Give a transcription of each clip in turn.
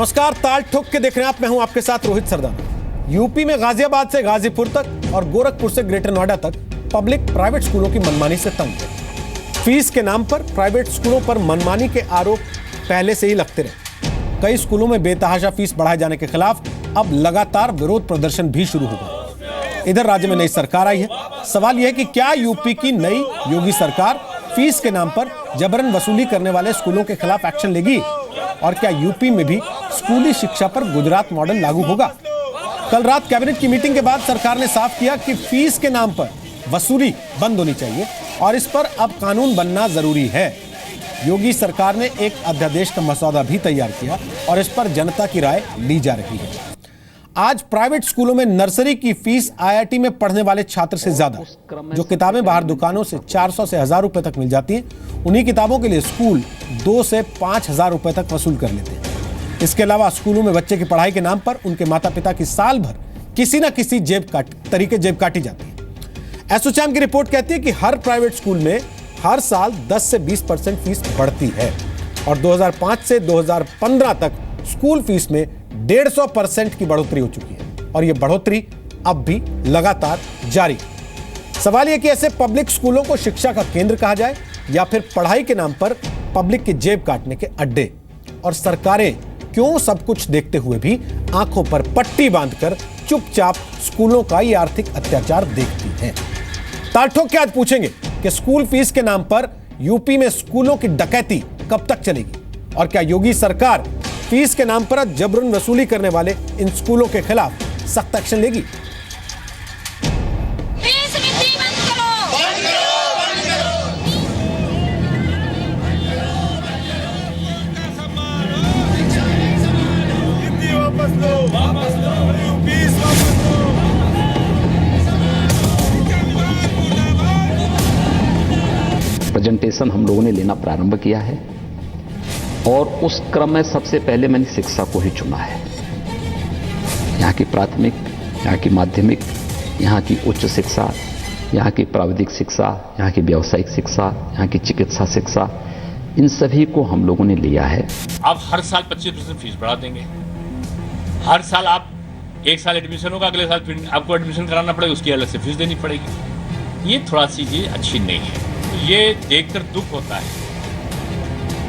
नमस्कार, ताल ठोक के देख रहे हैं आप। मैं हूं आपके साथ रोहित सरदाना। यूपी में गाजियाबाद से गाजीपुर तक और गोरखपुर से ग्रेटर नोएडा तक पब्लिक प्राइवेट स्कूलों की मनमानी से तंग है। फीस के नाम पर प्राइवेट स्कूलों पर मनमानी के आरोप पहले से ही लगते रहे। कई स्कूलों में बेतहाशा फीस बढ़ाए जाने के खिलाफ अब लगातार विरोध प्रदर्शन भी शुरू हो गए। इधर राज्य में नई सरकार आई है। सवाल यह है कि क्या यूपी की नई योगी सरकार फीस के नाम पर जबरन वसूली करने वाले स्कूलों के खिलाफ एक्शन लेगी, और क्या यूपी में भी स्कूली शिक्षा पर गुजरात मॉडल लागू होगा? कल रात कैबिनेट की मीटिंग के बाद सरकार ने साफ किया कि फीस के नाम पर वसूली बंद होनी चाहिए और इस पर अब कानून बनना जरूरी है। योगी सरकार ने एक अध्यादेश का मसौदा भी तैयार किया और इस पर जनता की राय ली जा रही है। आज प्राइवेट स्कूलों में नर्सरी की फीस आईआईटी में पढ़ने वाले छात्र से ज्यादा। जो किताबें बाहर दुकानों से 400 से 1000 रुपए तक मिल जाती हैं, उन्हीं किताबों के लिए स्कूल 2 से 5000 रुपए तक वसूल कर लेते हैं। इसके अलावा स्कूलों में बच्चे की पढ़ाई के नाम पर उनके माता पिता की साल भर किसी न किसी जेब काटी जाती है। एसोचैम की रिपोर्ट कहती है कि हर प्राइवेट स्कूल में हर साल 10 से 20% फीस बढ़ती है और 2005 से 2015 तक स्कूल फीस में 150% की बढ़ोतरी हो चुकी है और यह बढ़ोतरी अब भी लगातार जारी है। सवाल यह कि ऐसे पब्लिक स्कूलों को शिक्षा का केंद्र कहा जाए या फिर पढ़ाई के नाम पर पब्लिक की जेब काटने के अड्डे। और सरकारें क्यों सब कुछ देखते हुए भी आंखों पर पट्टी बांधकर चुपचाप स्कूलों का ये आर्थिक अत्याचार देखती हैं? ताल ठोक के आज पूछेंगे कि स्कूल फीस के नाम पर यूपी में स्कूलों की डकैती कब तक चलेगी और क्या योगी सरकार फीस के नाम पर जबरन वसूली करने वाले इन स्कूलों के खिलाफ सख्त एक्शन लेगी? प्रेजेंटेशन हम लोगों ने लेना प्रारंभ किया है और उस क्रम में सबसे पहले मैंने शिक्षा को ही चुना है। यहाँ की प्राथमिक, यहाँ की माध्यमिक, यहाँ की उच्च शिक्षा, यहाँ की प्राविधिक शिक्षा, यहाँ की व्यावसायिक शिक्षा, यहाँ की चिकित्सा शिक्षा, इन सभी को हम लोगों ने लिया है। आप हर साल 25% फीस बढ़ा देंगे। हर साल आप एक साल एडमिशन होगा, अगले साल फिर आपको एडमिशन कराना पड़ेगा, उसकी अलग से फीस देनी पड़ेगी। ये थोड़ा सी चीज अच्छी नहीं है। ये देखकर दुख होता है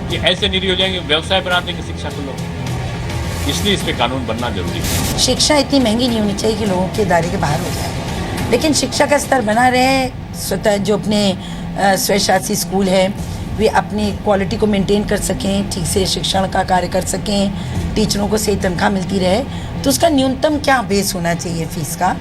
कि ऐसे निरी हो जाएंगे, व्यवसाय बना देंगे शिक्षा को लोग। इसलिए इस पे कानून बनना जरूरी है। शिक्षा इतनी महंगी नहीं होनी चाहिए कि लोगों के दायरे के बाहर हो जाए, लेकिन शिक्षा का स्तर बना रहे। स्वतः जो अपने स्वशासी स्कूल है वे अपनी क्वालिटी को मेंटेन कर सकें, ठीक से शिक्षण का कार्य कर सकें, टीचरों को सही तनख्वाह मिलती रहे, तो उसका न्यूनतम क्या बेस होना चाहिए फीस का,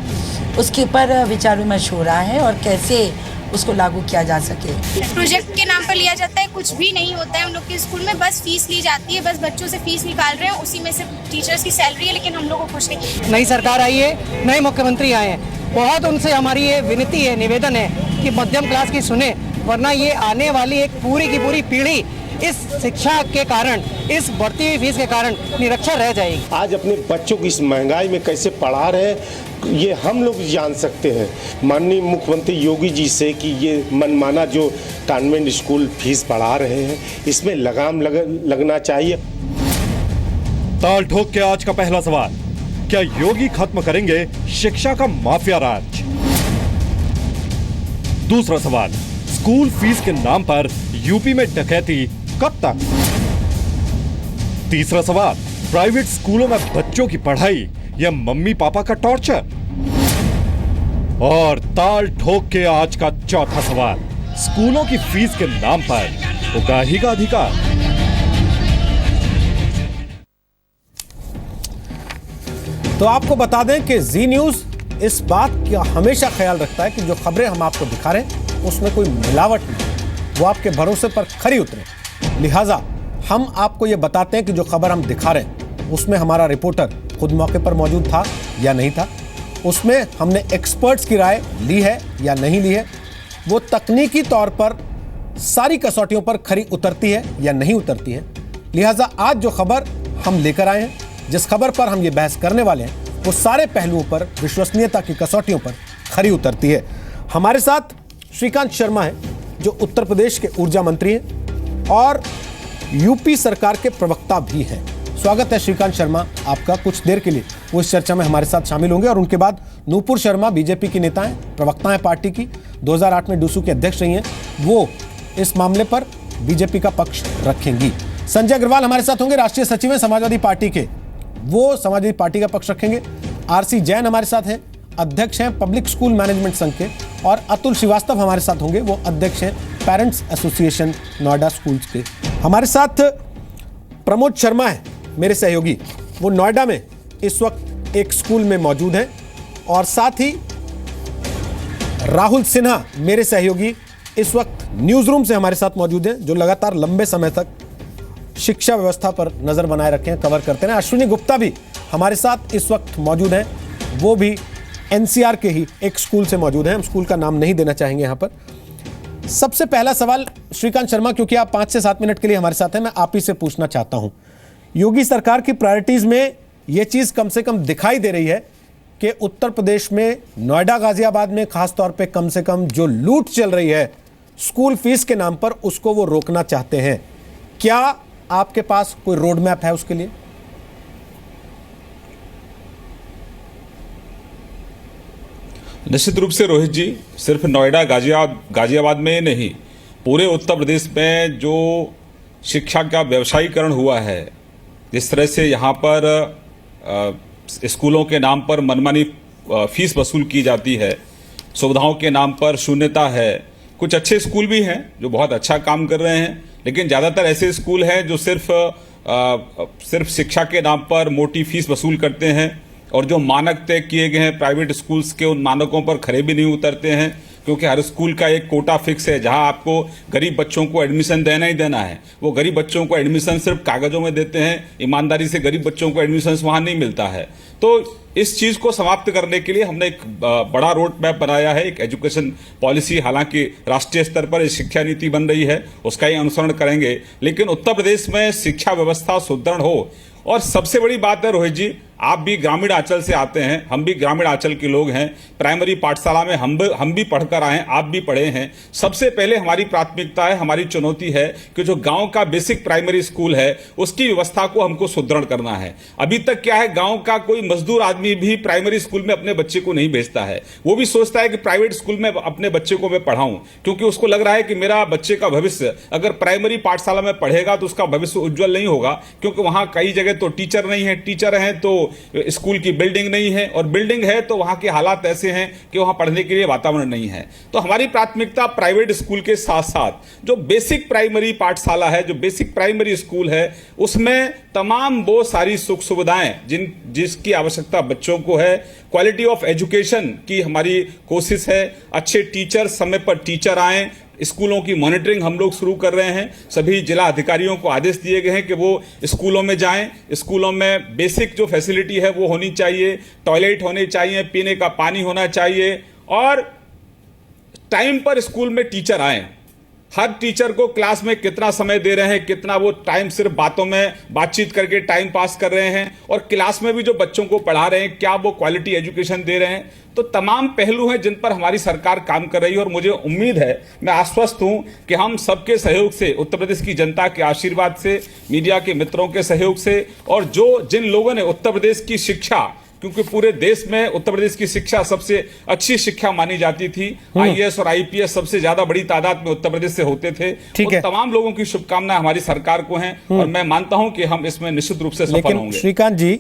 उसके ऊपर विचार विमर्श हो रहा है और कैसे उसको लागू किया जा सके। प्रोजेक्ट के नाम पर लिया जाता है, कुछ भी नहीं होता है हम लोग के स्कूल में। बस फीस ली जाती है, बस बच्चों से फीस निकाल रहे हैं, उसी में से टीचर्स की सैलरी है, लेकिन हम लोग को कुछ नहीं। नई सरकार आई है, नए मुख्यमंत्री आए हैं, बहुत उनसे हमारी ये विनती है, निवेदन है कि मध्यम क्लास की सुने, वरना ये आने वाली एक पूरी की पूरी पीढ़ी इस शिक्षा के कारण, इस बढ़ती हुई फीस के कारण निरक्षर रह जाएगी। आज अपने बच्चों की इस महंगाई में कैसे पढ़ा रहे हैं ये हम लोग जान सकते हैं माननीय मुख्यमंत्री योगी जी से कि ये मनमाना जो कॉन्वेंट स्कूल फीस बढ़ा रहे हैं इसमें लगाम लगना चाहिए। ताल ठोक के आज का पहला सवाल, क्या योगी खत्म करेंगे शिक्षा का माफिया राज? दूसरा सवाल, स्कूल फीस के नाम पर यूपी में डकैती कब तक? तीसरा सवाल, प्राइवेट स्कूलों में बच्चों की पढ़ाई या मम्मी पापा का टॉर्चर? और ताल ठोक के आज का चौथा सवाल, स्कूलों की फीस के नाम पर उगाही का अधिकार? तो आपको बता दें कि जी न्यूज इस बात का हमेशा ख्याल रखता है कि जो खबरें हम आपको दिखा रहे हैं उसमें कोई मिलावट नहीं, वो आपके भरोसे पर खरी उतरे। लिहाजा हम आपको यह बताते हैं कि जो खबर हम दिखा रहे हैं उसमें हमारा रिपोर्टर खुद मौके पर मौजूद था या नहीं था, उसमें हमने एक्सपर्ट्स की राय ली है या नहीं ली है, वो तकनीकी तौर पर सारी कसौटियों पर खरी उतरती है या नहीं उतरती है। लिहाजा आज जो खबर हम लेकर आए हैं, जिस खबर पर हम ये बहस करने वाले हैं, वो सारे पहलुओं पर, विश्वसनीयता की कसौटियों पर खरी उतरती है। हमारे साथ श्रीकांत शर्मा है जो उत्तर प्रदेश के ऊर्जा मंत्री हैं और यूपी सरकार के प्रवक्ता भी हैं। स्वागत है श्रीकांत शर्मा आपका। कुछ देर के लिए वो इस चर्चा में हमारे साथ शामिल होंगे और उनके बाद नूपुर शर्मा बीजेपी की नेता हैं, प्रवक्ता हैं पार्टी की, 2008 में डूसू की अध्यक्ष रही हैं, वो इस मामले पर बीजेपी का पक्ष रखेंगी। संजय अग्रवाल हमारे साथ होंगे, राष्ट्रीय सचिव हैं समाजवादी पार्टी के, वो समाजवादी पार्टी का पक्ष रखेंगे। आरसी जैन हमारे साथ हैं, अध्यक्ष हैं पब्लिक स्कूल मैनेजमेंट संघ के, और अतुल श्रीवास्तव हमारे साथ होंगे, वो अध्यक्ष हैं पेरेंट्स एसोसिएशन नोएडा स्कूल्स के। हमारे साथ प्रमोद शर्मा है मेरे सहयोगी, वो नोएडा में इस वक्त एक स्कूल में मौजूद हैं, और साथ ही राहुल सिन्हा मेरे सहयोगी इस वक्त न्यूज रूम से हमारे साथ मौजूद हैं, जो लगातार लंबे समय तक शिक्षा व्यवस्था पर नजर बनाए रखे हैं, कवर करते हैं। अश्विनी गुप्ता भी हमारे साथ इस वक्त मौजूद हैं, वो भी एनसीआर के ही एक स्कूल से मौजूद हैं, हम स्कूल का नाम नहीं देना चाहेंगे यहाँ पर। सबसे पहला सवाल श्रीकांत शर्मा, क्योंकि आप 5 से 7 मिनट के लिए हमारे साथ हैं, मैं आप ही से पूछना चाहता हूं, योगी सरकार की प्रायोरिटीज में यह चीज कम से कम दिखाई दे रही है कि उत्तर प्रदेश में नोएडा गाजियाबाद में खासतौर पे कम से कम जो लूट चल रही है स्कूल फीस के नाम पर, उसको वो रोकना चाहते हैं। क्या आपके पास कोई रोड मैप है उसके लिए? निश्चित रूप से रोहित जी, सिर्फ नोएडा गाजियाबाद में नहीं, पूरे उत्तर प्रदेश में जो शिक्षा का व्यवसायीकरण हुआ है, जिस तरह से यहाँ पर स्कूलों के नाम पर मनमानी फीस वसूल की जाती है, सुविधाओं के नाम पर शून्यता है। कुछ अच्छे स्कूल भी हैं जो बहुत अच्छा काम कर रहे हैं, लेकिन ज़्यादातर ऐसे स्कूल हैं जो सिर्फ शिक्षा के नाम पर मोटी फीस वसूल करते हैं, और जो मानक तय किए गए हैं प्राइवेट स्कूल्स के, उन मानकों पर खरे भी नहीं उतरते हैं, क्योंकि हर स्कूल का एक कोटा फिक्स है जहां आपको गरीब बच्चों को एडमिशन देना ही देना है। वो गरीब बच्चों को एडमिशन सिर्फ कागजों में देते हैं, ईमानदारी से गरीब बच्चों को एडमिशन वहां नहीं मिलता है। तो इस चीज़ को समाप्त करने के लिए हमने एक बड़ा रोड मैप बनाया है, एक एजुकेशन पॉलिसी। हालांकि राष्ट्रीय स्तर पर शिक्षा नीति बन रही है, उसका ही अनुसरण करेंगे, लेकिन उत्तर प्रदेश में शिक्षा व्यवस्था सुदृढ़ हो। और सबसे बड़ी बात है रोहित जी, आप भी ग्रामीण आंचल से आते हैं, हम भी ग्रामीण आंचल के लोग हैं, प्राइमरी पाठशाला में हम भी पढ़कर आए हैं, आप भी पढ़े हैं। सबसे पहले हमारी प्राथमिकता है, हमारी चुनौती है कि जो गांव का बेसिक प्राइमरी स्कूल है उसकी व्यवस्था को हमको सुदृढ़ करना है। अभी तक क्या है, गांव का कोई मजदूर आदमी भी प्राइमरी स्कूल में अपने बच्चे को नहीं भेजता है, वो भी सोचता है कि प्राइवेट स्कूल में अपने बच्चे को मैं पढ़ाऊं, क्योंकि उसको लग रहा है कि मेरा बच्चे का भविष्य अगर प्राइमरी पाठशाला में पढ़ेगा तो उसका भविष्य उज्जवल नहीं होगा, क्योंकि वहां कई जगह तो टीचर नहीं है, टीचर हैं तो स्कूल की बिल्डिंग नहीं है, और बिल्डिंग है तो वहां के हालात ऐसे हैं कि वहां पढ़ने के लिए वातावरण नहीं है। तो हमारी प्राथमिकता प्राइवेट स्कूल के साथ साथ जो बेसिक प्राइमरी पाठशाला है, जो बेसिक प्राइमरी स्कूल है, उसमें तमाम वो सारी सुख सुविधाएं जिसकी आवश्यकता बच्चों को है, क्वालिटी ऑफ एजुकेशन की हमारी कोशिश है। अच्छे टीचर, समय पर टीचर आएं, स्कूलों की मॉनिटरिंग हम लोग शुरू कर रहे हैं। सभी जिला अधिकारियों को आदेश दिए गए हैं कि वो स्कूलों में जाएं, स्कूलों में बेसिक जो फैसिलिटी है वो होनी चाहिए, टॉयलेट होने चाहिए, पीने का पानी होना चाहिए, और टाइम पर स्कूल में टीचर आएं। हर टीचर को क्लास में कितना समय दे रहे हैं, कितना वो टाइम सिर्फ बातों में बातचीत करके टाइम पास कर रहे हैं, और क्लास में भी जो बच्चों को पढ़ा रहे हैं क्या वो क्वालिटी एजुकेशन दे रहे हैं। तो तमाम पहलू हैं जिन पर हमारी सरकार काम कर रही है, और मुझे उम्मीद है, मैं आश्वस्त हूं कि हम सबके सहयोग से, उत्तर प्रदेश की जनता के आशीर्वाद से, मीडिया के मित्रों के सहयोग से, और जिन लोगों ने उत्तर प्रदेश की शिक्षा, क्योंकि पूरे देश में उत्तर प्रदेश की शिक्षा सबसे अच्छी शिक्षा मानी जाती थी, आईएएस और आईपीएस सबसे ज्यादा बड़ी तादाद में उत्तर प्रदेश से होते थे, उन तमाम लोगों की शुभकामनाएं हमारी सरकार को हैं, और मैं मानता हूं कि हम इसमें निश्चित रूप से सफल होंगे। श्रीकांत जी,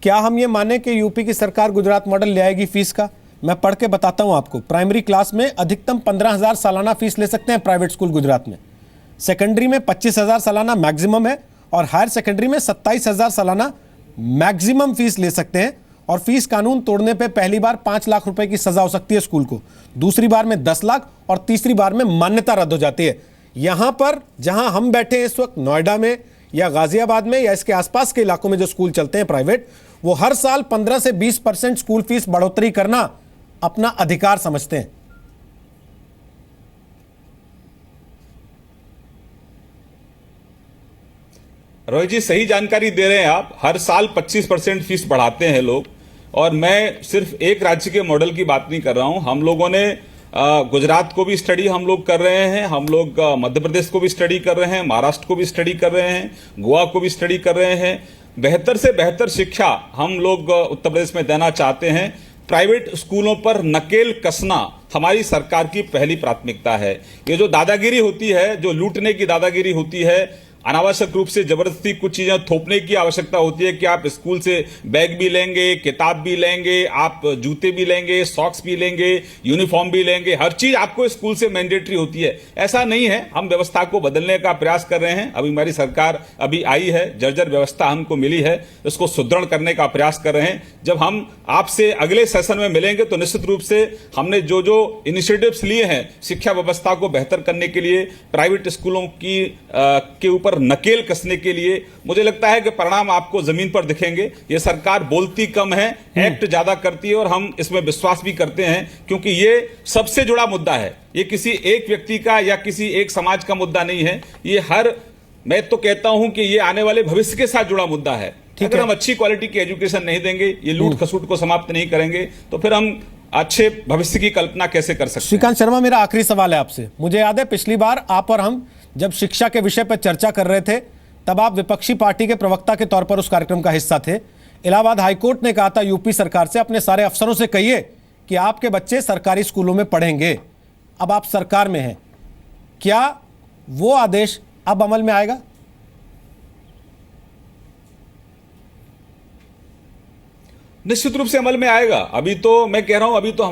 क्या हम ये माने कि यूपी की सरकार गुजरात मॉडल ले आएगी फीस का? मैं पढ़ के बताता हूं आपको। प्राइमरी क्लास में अधिकतम 15,000 सालाना फीस ले सकते हैं प्राइवेट स्कूल गुजरात में, सेकेंडरी में 25,000 सालाना मैक्सिमम है, और हायर सेकेंडरी में 27,000 सालाना मैक्सिमम फीस ले सकते हैं। और फीस कानून तोड़ने पे पहली बार 5 लाख रुपए की सजा हो सकती है स्कूल को, दूसरी बार में 10 लाख, और तीसरी बार में मान्यता रद्द हो जाती है। यहां पर जहां हम बैठे हैं इस वक्त, नोएडा में या गाजियाबाद में या इसके आसपास के इलाकों में जो स्कूल चलते हैं प्राइवेट, वो हर साल 15 से 20% स्कूल फीस बढ़ोतरी करना अपना अधिकार समझते हैं। रोहित जी, सही जानकारी दे रहे हैं आप। हर साल 25% फीस बढ़ाते हैं लोग, और मैं सिर्फ एक राज्य के मॉडल की बात नहीं कर रहा हूं। हम लोगों ने गुजरात को भी स्टडी हम लोग कर रहे हैं, हम लोग मध्य प्रदेश को भी स्टडी कर रहे हैं, महाराष्ट्र को भी स्टडी कर रहे हैं, गोवा को भी स्टडी कर रहे हैं। बेहतर से बेहतर शिक्षा हम लोग उत्तर प्रदेश में देना चाहते हैं। प्राइवेट स्कूलों पर नकेल कसना हमारी सरकार की पहली प्राथमिकता है। ये जो दादागिरी होती है, जो लूटने की दादागिरी होती है, अनावश्यक रूप से जबरदस्ती कुछ चीजें थोपने की आवश्यकता होती है कि आप स्कूल से बैग भी लेंगे, किताब भी लेंगे, आप जूते भी लेंगे, सॉक्स भी लेंगे, यूनिफॉर्म भी लेंगे, हर चीज आपको स्कूल से मैंडेटरी होती है। ऐसा नहीं है। हम व्यवस्था को बदलने का प्रयास कर रहे हैं। अभी हमारी सरकार अभी आई है, जर्जर व्यवस्था हमको मिली है, उसको सुदृढ़ करने का प्रयास कर रहे हैं। जब हम आपसे अगले सेशन में मिलेंगे तो निश्चित रूप से हमने जो जो इनिशिएटिव्स लिए हैं शिक्षा व्यवस्था को बेहतर करने के लिए, प्राइवेट स्कूलों की के ऊपर नकेल कसने के लिए, मुझे लगता है कि परिणाम आपको जमीन पर दिखेंगे। ये सरकार बोलती कम है, एक्ट ज्यादा करती है, और हम इसमें विश्वास भी करते हैं क्योंकि ये सबसे जुड़ा मुद्दा है। ये किसी एक व्यक्ति का या किसी एक समाज का मुद्दा नहीं है। ये मैं तो कहता हूं कि ये आने वाले भविष्य के साथ जुड़ा मुद्दा है। अगर हम अच्छी क्वालिटी की एजुकेशन नहीं देंगे, ये लूट खसूट को समाप्त नहीं करेंगे, तो फिर हम अच्छे भविष्य की कल्पना कैसे कर सकते हैं। श्रीकांत शर्मा, मेरा आखिरी सवाल है आपसे। मुझे याद है पिछली बार आप और हम जब शिक्षा के विषय पर चर्चा कर रहे थे, तब आप विपक्षी पार्टी के प्रवक्ता के तौर पर उस कार्यक्रम का हिस्सा थे। इलाहाबाद हाईकोर्ट ने कहा था यूपी सरकार से, अपने सारे अफसरों से कहिए कि आपके बच्चे सरकारी स्कूलों में पढ़ेंगे। अब आप सरकार में हैं, क्या वो आदेश अब अमल में आएगा? निश्चित रूप से अमल में आएगा। अभी तो मैं कह रहा हूं, अभी तो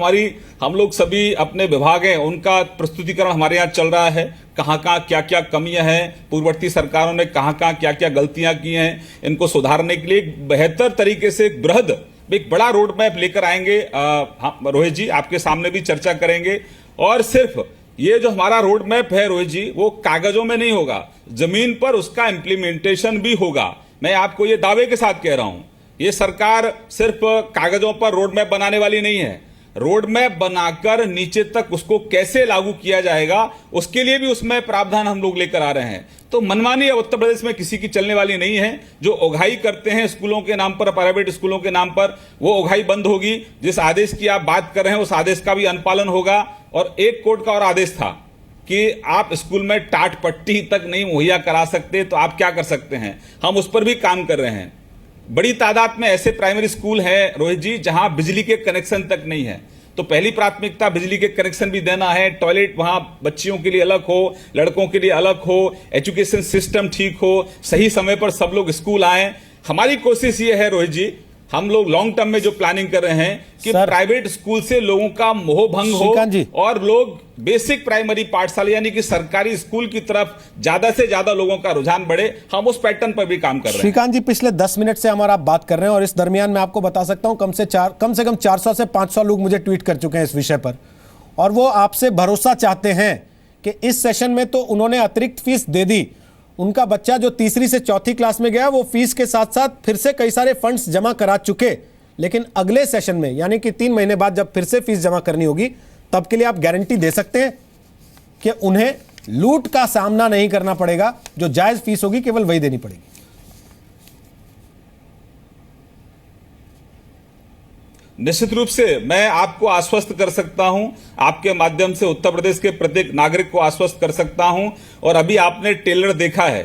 हम लोग सभी अपने विभाग हैं, उनका प्रस्तुतिकरण हमारे यहाँ चल रहा है। कहाँ कहाँ क्या क्या कमियां हैं, पूर्ववर्ती सरकारों ने कहाँ कहाँ क्या क्या गलतियां की हैं, इनको सुधारने के लिए एक बेहतर तरीके से एक बड़ा रोड मैप लेकर आएंगे। रोहित जी, आपके सामने भी चर्चा करेंगे। और सिर्फ ये जो हमारा रोड मैप है रोहित जी, वो कागजों में नहीं होगा, जमीन पर उसका इंप्लीमेंटेशन भी होगा। मैं आपको ये दावे के साथ कह रहा हूं, ये सरकार सिर्फ कागजों पर रोड मैप बनाने वाली नहीं है। रोड मैप बनाकर नीचे तक उसको कैसे लागू किया जाएगा, उसके लिए भी उसमें प्रावधान हम लोग लेकर आ रहे हैं। तो मनमानी उत्तर प्रदेश में किसी की चलने वाली नहीं है। जो उगाही करते हैं स्कूलों के नाम पर, प्राइवेट स्कूलों के नाम पर, वो उगाही बंद होगी। जिस आदेश की आप बात कर रहे हैं, उस आदेश का भी अनुपालन होगा। और एक कोर्ट का और आदेश था कि आप स्कूल में टाट पट्टी तक नहीं मुहैया करा सकते, तो आप क्या कर सकते हैं, हम उस पर भी काम कर रहे हैं। बड़ी तादाद में ऐसे प्राइमरी स्कूल हैं रोहित जी जहां बिजली के कनेक्शन तक नहीं है, तो पहली प्राथमिकता बिजली के कनेक्शन भी देना है। टॉयलेट वहां बच्चियों के लिए अलग हो, लड़कों के लिए अलग हो, एजुकेशन सिस्टम ठीक हो, सही समय पर सब लोग स्कूल आए। हमारी कोशिश ये है रोहित जी, हम लोग लॉन्ग टर्म में जो प्लानिंग कर रहे हैं कि प्राइवेट स्कूल से लोगों का मोह भंग हो और लोग बेसिक प्राइमरी पाठशाला यानी कि सरकारी स्कूल की तरफ ज्यादा से ज्यादा लोगों का रुझान बढ़े। हम उस पैटर्न पर भी काम कर रहे हैं। श्रीकांत जी, पिछले 10 मिनट से हमारा आप बात कर रहे हैं और इस दरमियान मैं आपको बता सकता हूं कम से कम 400 से 500 लोग मुझे ट्वीट कर चुके हैं इस विषय पर, और वो आपसे भरोसा चाहते हैं कि इस सेशन में तो उन्होंने अतिरिक्त फीस दे दी, उनका बच्चा जो तीसरी से चौथी क्लास में गया वो फीस के साथ साथ फिर से कई सारे फंड्स जमा करा चुके, लेकिन अगले सेशन में यानी कि 3 महीने बाद जब फिर से फीस जमा करनी होगी, तब के लिए आप गारंटी दे सकते हैं कि उन्हें लूट का सामना नहीं करना पड़ेगा, जो जायज फीस होगी केवल वही देनी पड़ेगी? निश्चित रूप से मैं आपको आश्वस्त कर सकता हूं, आपके माध्यम से उत्तर प्रदेश के प्रत्येक नागरिक को आश्वस्त कर सकता हूं। और अभी आपने टेलर देखा है,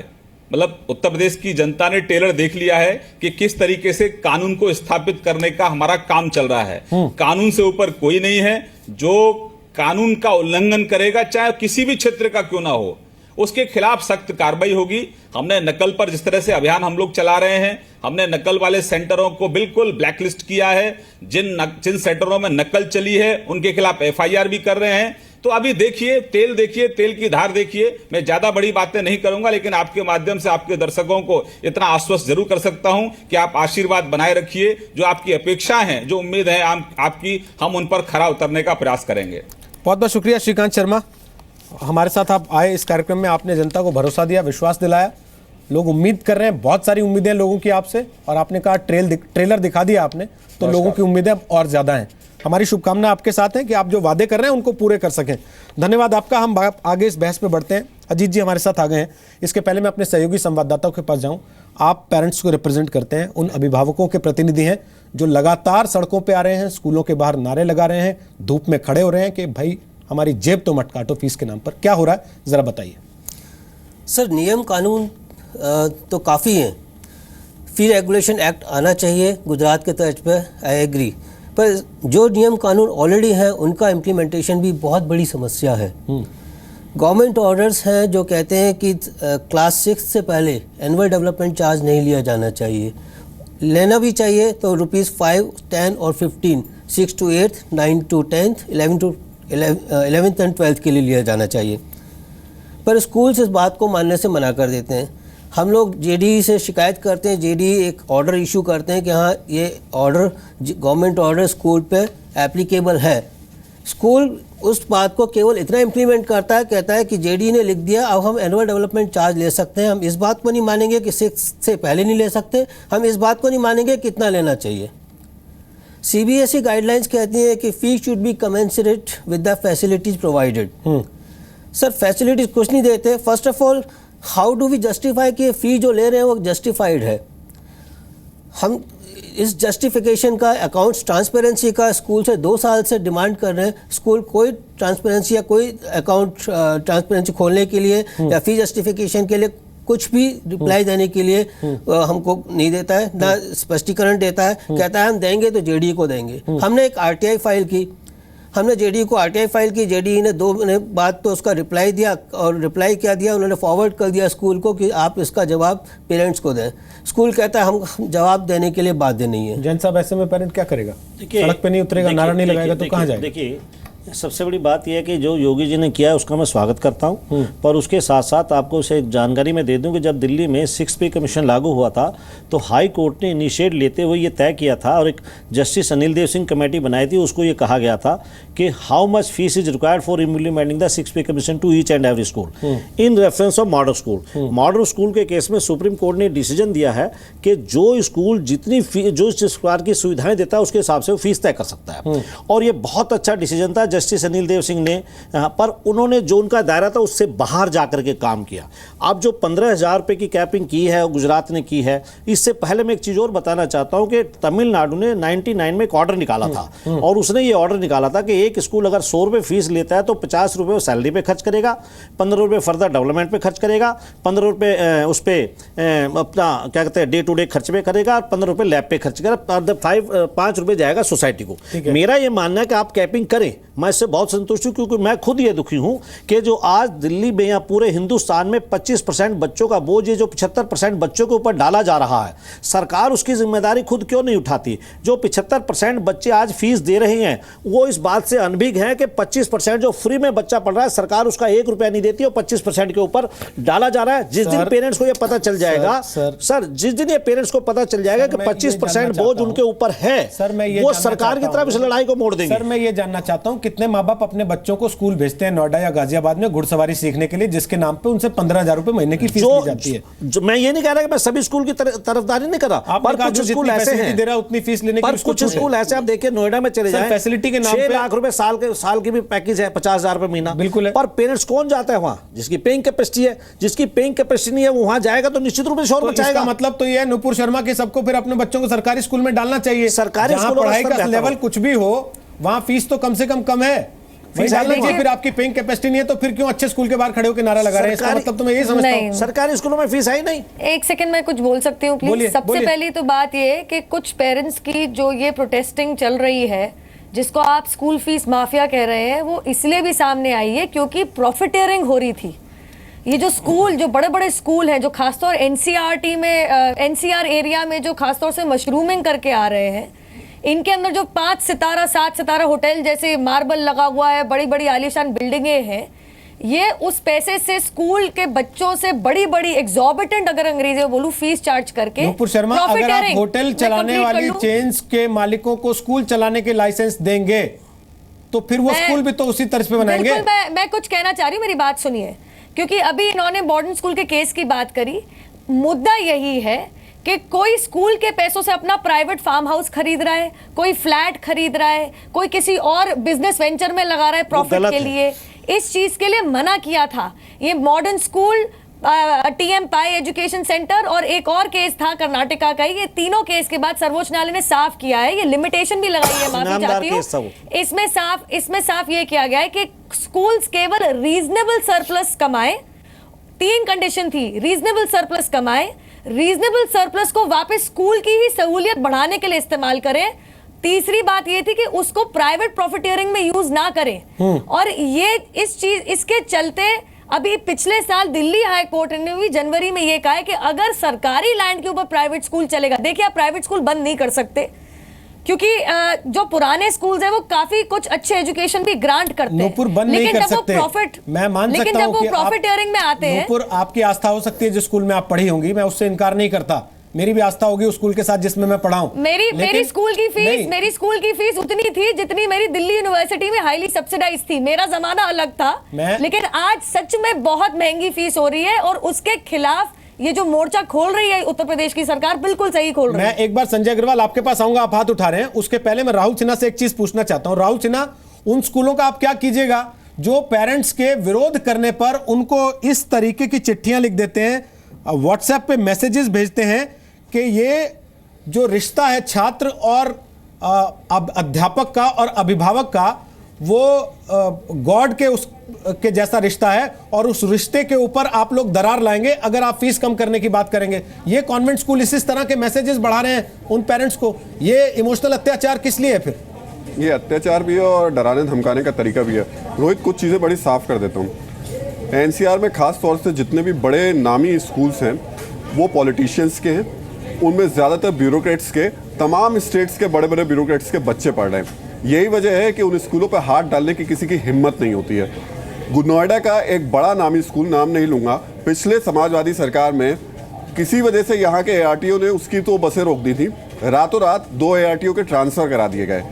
मतलब उत्तर प्रदेश की जनता ने टेलर देख लिया है कि किस तरीके से कानून को स्थापित करने का हमारा काम चल रहा है। कानून से ऊपर कोई नहीं है। जो कानून का उल्लंघन करेगा, चाहे किसी भी क्षेत्र का क्यों ना हो, उसके खिलाफ सख्त कार्रवाई होगी। हमने नकल पर जिस तरह से अभियान हम लोग चला रहे हैं, हमने नकल वाले सेंटरों को बिल्कुल ब्लैकलिस्ट किया है। जिन सेंटरों में नकल चली है उनके खिलाफ एफआईआर भी कर रहे हैं। तो अभी देखिए, तेल की धार देखिए। मैं ज्यादा बड़ी बातें नहीं करूंगा, लेकिन आपके माध्यम से आपके दर्शकों को इतना आश्वस्त जरूर कर सकता हूं कि आप आशीर्वाद बनाए रखिए। जो आपकी अपेक्षा है, जो उम्मीद है आपकी, हम उन पर खरा उतरने का प्रयास करेंगे। बहुत बहुत शुक्रिया श्रीकांत शर्मा, हमारे साथ आप आए इस कार्यक्रम में। आपने जनता को भरोसा दिया, विश्वास दिलाया। लोग उम्मीद कर रहे हैं, बहुत सारी उम्मीदें लोगों की आपसे, और आपने कहा ट्रेलर दिखा दिया आपने, तो लोगों की उम्मीदें और ज्यादा हैं। हमारी शुभकामना आपके साथ है कि आप जो वादे कर रहे हैं उनको पूरे कर सकें। धन्यवाद आपका। हम आगे इस बहस पे बढ़ते हैं। अजीत जी हमारे साथ आ गए हैं। इसके पहले मैं अपने सहयोगी संवाददाताओं के पास जाऊं, आप पेरेंट्स को रिप्रेजेंट करते हैं, उन अभिभावकों के प्रतिनिधि हैं जो लगातार सड़कों पे आ रहे हैं, स्कूलों के बाहर नारे लगा रहे हैं, धूप में खड़े हो रहे हैं कि भाई हमारी जेब तो मत काटो फीस के नाम पर। क्या हो रहा है जरा बताइए। सर नियम कानून तो काफ़ी हैं, फी रेगुलेशन एक्ट आना चाहिए गुजरात के तर्ज पर, आई एग्री, पर जो नियम कानून ऑलरेडी हैं उनका इम्प्लीमेंटेशन भी बहुत बड़ी समस्या है। गवर्नमेंट ऑर्डर्स हैं जो कहते हैं कि क्लास 6 से पहले एनुअल डेवलपमेंट चार्ज नहीं लिया जाना चाहिए, लेना भी चाहिए तो ₹5, 10 और 15, 6 to 8, 9 to 10, 11th and 12th के लिए लिया जाना चाहिए। पर स्कूल्स इस बात को मानने से मना कर देते हैं। हम लोग जेडीई से शिकायत करते हैं, जेडीई एक ऑर्डर इशू करते हैं कि हाँ ये ऑर्डर गवर्नमेंट ऑर्डर स्कूल पे एप्लीकेबल है। स्कूल उस बात को केवल इतना इम्प्लीमेंट करता है, कहता है कि जेडीई ने लिख दिया अब हम एनुअल डेवलपमेंट चार्ज ले सकते हैं। हम इस बात को नहीं मानेंगे कि 6 से पहले नहीं ले सकते, हम इस बात को नहीं मानेंगे कितना लेना चाहिए। सीबीएसई गाइडलाइंस कहती हैं कि fee should be commensurate with the facilities provided. Sir facilities कुछ नहीं देते। First of all how do we justify कि फ़ी जो ले रहे हैं वो जस्टिफाइड है। हम इस जस्टिफिकेशन का अकाउंट्स ट्रांसपेरेंसी का स्कूल से 2 साल से डिमांड कर रहे हैं। स्कूल कोई ट्रांसपेरेंसी या कोई अकाउंट ट्रांसपेरेंसी खोलने के लिए या फी जस्टिफिकेशन के लिए कुछ भी रिप्लाई देने के लिए हमको नहीं देता है, ना स्पष्टीकरण देता है। कहता है हम देंगे तो जेडीई को देंगे। हमने एक आरटीआई फाइल की, हमने जेडीई को आरटीआई फाइल की, जेडीई ने 2 महीने बाद तो उसका रिप्लाई दिया, और रिप्लाई क्या दिया उन्होंने फॉरवर्ड कर दिया स्कूल को कि आप इसका जवाब पेरेंट्स को दें। स्कूल कहता है हम जवाब देने के लिए बाध्य नहीं है। जैन साहब ऐसे में पेरेंट क्या करेगा? सड़क पे नहीं उतरेगा, नारा नहीं लगाएगा तो कहाँ जाएगा? देखिए सबसे बड़ी बात यह है कि जो योगी जी ने किया है उसका मैं स्वागत करता हूं, पर उसके साथ साथ आपको उसे जानकारी में दे दूं कि जब दिल्ली में 6 पे कमीशन लागू हुआ था तो हाई कोर्ट ने इनिशिएट लेते हुए ये तय किया था, और एक जस्टिस अनिल देव सिंह कमेटी बनाई थी, उसको ये कहा गया था कि how much fees is required for implementing the 6 pay commission to each and every school in reference of model school. Model school के केस में सुप्रीम कोर्ट ने डिसीजन दिया है कि जो स्कूल जितनी जो जिस प्रकार की सुविधाएं देता है उसके हिसाब से वो फीस तय कर सकता है, और ये बहुत अच्छा डिसीजन था जस्टिस अनिल देव सिंह ने। पर उन्होंने जो उनका दायरा था उससे बाहर जाकर के काम किया। अब जो 15,000 रुपए की कैपिंग की है गुजरात ने की है, इससे पहले मैं एक चीज और बताना चाहता हूं कि तमिलनाडु ने 99 में एक ऑर्डर निकाला था, और उसने ये ऑर्डर निकाला था कि एक स्कूल अगर 100 रुपए फीस लेता है तो 50 रुपए वो सैलरी पे खर्च करेगा, 15 रुपए फर्दर डेवलपमेंट पे खर्च करेगा, 15 रुपए उस पे अपना क्या कहते हैं डे टू डे खर्च पे करेगा, और 15 रुपए लैब पे खर्च करेगा, 5 रुपए जाएगा सोसाइटी को। मेरा ये मानना है कि आप कैपिंग करें, मैं इससे बहुत संतुष्ट हूं, क्योंकि मैं खुद ये दुखी हूं कि जो आज दिल्ली में या पूरे हिंदुस्तान में 25% बच्चों का बोझ ये जो 75% बच्चों के ऊपर डाला जा रहा है, सरकार उसकी जिम्मेदारी खुद क्यों नहीं उठाती? जो 75% बच्चे आज फीस दे रहे हैं वो इस बात से अनभिज्ञ हैं कि 25% जो फ्री में बच्चा पढ़ रहा है सरकार उसका 1 रुपया नहीं देती और 25% के ऊपर डाला जा रहा है। जिस दिन पेरेंट्स को ये पता चल जाएगा सर जिस दिन ये पेरेंट्स को पता चल जाएगा कि 25% बोझ उनके ऊपर है, वो सरकार की तरफ इस लड़ाई को मोड़ देंगे। सर मैं ये जानना चाहता हूं कितने माँ बाप अपने बच्चों को स्कूल भेजते हैं नोएडा या गाजियाबाद में घुड़सवारी सीखने के लिए, जिसके नाम पे उनसे 15,000 रुपए महीने की फीस ली जाती है। जो मैं ये नहीं कह रहा कि मैं सभी स्कूल की तरफदारी नहीं कर रहा, पर कुछ स्कूल ऐसे हैं दे रहा उतनी फीस लेने पर कुछ स्कूल ऐसे आप देखिए नोएडा में चले जाएं, फैसिलिटी के नाम पे 6 लाख रुपए साल की भी पैकेज है, 50,000 रुपए महीना बिल्कुल है, पर पेरेंट्स कौन जाता है वहां? जिसकी पेइंग कैपेसिटी है, जिसकी पेइंग कैपेसिटी नहीं है वो वहां जाएगा तो निश्चित रूप से शोर मचाएगा। मतलब तो ये नुपुर शर्मा के सबको फिर अपने बच्चों को सरकारी स्कूल में डालना चाहिए। सरकारी पढ़ाई का लेवल कुछ भी हो वहां फीस तो कम से कम है। फिर आपकी पेइंग कैपेसिटी नहीं है तो फिर क्यों अच्छे स्कूल के बाहर खड़े होकर नारा लगा रहे हैं? इसका मतलब तो मैं यही समझता हूं सरकारी स्कूलों में फीस है नहीं। एक सेकंड मैं कुछ बोल सकती हूँ प्लीज? सबसे पहली तो बात ये है कि कुछ पेरेंट्स की जो ये प्रोटेस्टिंग चल रही है, जिसको आप स्कूल फीस माफिया कह रहे हैं, वो इसलिए भी सामने आई है क्योंकि प्रॉफिटेरिंग हो रही थी। ये जो स्कूल, जो बड़े बड़े स्कूल हैं, जो खासतौर एनसीआरटी में एनसीआर एरिया में जो खासतौर से मशरूमिंग करके आ रहे हैं, इनके अंदर जो 5 सितारा 7 सितारा होटल जैसे मार्बल लगा हुआ है, बड़ी बड़ी आलीशान बिल्डिंगें हैं, ये उस पैसे से स्कूल के बच्चों से बड़ी बड़ी एग्जॉर्बिटेंट, अगर अंग्रेजी में बोलूं, फीस चार्ज करके। नुपुर शर्मा, अगर आप होटल चलाने वाली चेन्स के मालिकों को स्कूल चलाने के लाइसेंस देंगे तो फिर वो स्कूल भी तो उसी तरह पे बनाएंगे। मैं कुछ कहना चाह रही हूँ, मेरी बात सुनिए, क्योंकि अभी इन्होंने मॉडर्न स्कूल के केस की बात करी। मुद्दा यही है कि कोई स्कूल के पैसों से अपना प्राइवेट फार्म हाउस खरीद रहा है, कोई फ्लैट खरीद रहा है, कोई किसी और बिजनेस वेंचर में लगा रहा है प्रॉफिट के लिए। इस चीज के लिए मना किया था। ये मॉडर्न स्कूल TM पाई एजुकेशन सेंटर और एक और केस था कर्नाटका का। ये तीनों केस के बाद सर्वोच्च न्यायालय ने साफ किया है, ये लिमिटेशन भी लगाई है, माफी चाहती हूँ, इसमें साफ ये किया गया है कि स्कूल्स केवल रीजनेबल सरप्लस कमाए। 3 कंडीशन थी, रीजनेबल सरप्लस कमाए, रीजनेबल सरप्लस को वापस स्कूल की ही सहूलियत बढ़ाने के लिए इस्तेमाल करें, तीसरी बात ये थी कि उसको प्राइवेट प्रॉफिटियरिंग में यूज ना करें। और ये इसके चलते अभी पिछले साल दिल्ली हाई कोर्ट ने भी जनवरी में ये कहा है कि अगर सरकारी लैंड के ऊपर प्राइवेट स्कूल चलेगा, देखिए आप प्राइवेट स्कूल बंद नहीं कर सकते क्योंकि जो पुराने स्कूल्स हैं वो काफी कुछ अच्छे एजुकेशन भी ग्रांट करते हैं, लेकिन जब वो प्रॉफिट, मैं मान लेकिन सकता जब हूं वो कि प्रॉफिटियरिंग में आते हैं, नूपुर आपकी आस्था हो सकती है जिस स्कूल में आप पढ़ी होंगी, मैं उससे इनकार नहीं करता, मेरी भी आस्था होगी उस स्कूल के साथ जिसमें मैं पढ़ा हूं। मेरी स्कूल की फीस उतनी थी जितनी मेरी दिल्ली यूनिवर्सिटी में हाईली सब्सिडाइज थी, मेरा जमाना अलग था, लेकिन आज सच में बहुत महंगी फीस हो रही है और उसके खिलाफ ये जो मोर्चा खोल रही है उत्तर प्रदेश की सरकार, बिल्कुल सही खोल रही है। मैं एक बार संजय अग्रवाल आपके पास आऊंगा, आप हाथ उठा रहे हैं, उसके पहले मैं राहुल सिन्हा से एक चीज पूछना चाहता हूं। राहुल सिन्हा, उन स्कूलों का आप क्या कीजिएगा जो पेरेंट्स के विरोध करने पर उनको इस तरीके की चिट्ठियां लिख देते हैं, व्हाट्सएप पे मैसेजेस भेजते हैं कि ये जो रिश्ता है छात्र और अध्यापक का और अभिभावक का, वो गॉड के जैसा रिश्ता है और उस रिश्ते के ऊपर आप लोग दरार लाएंगे अगर आप फीस कम करने की बात करेंगे। ये कॉन्वेंट स्कूल इस तरह के मैसेजेस बढ़ा रहे हैं उन पेरेंट्स को, ये इमोशनल अत्याचार किस लिए है फिर? ये अत्याचार भी है और डराने धमकाने का तरीका भी है। रोहित, कुछ चीज़ें बड़ी साफ कर देता हूँ। एनसीआर में खास तौर से जितने भी बड़े नामी स्कूल्स हैं वो पॉलिटिशियंस के हैं, उनमें ज़्यादातर ब्यूरोक्रेट्स के, तमाम स्टेट्स के बड़े बड़े ब्यूरोक्रेट्स के बच्चे पढ़ रहे हैं। यही वजह है कि उन स्कूलों पर हाथ डालने की किसी की हिम्मत नहीं होती है। नोएडा का एक बड़ा नामी स्कूल, नाम नहीं लूँगा, पिछले समाजवादी सरकार में किसी वजह से यहाँ के ARTO ने उसकी तो बसें रोक दी थी, रातों रात 2 ARTO के ट्रांसफ़र करा दिए गए।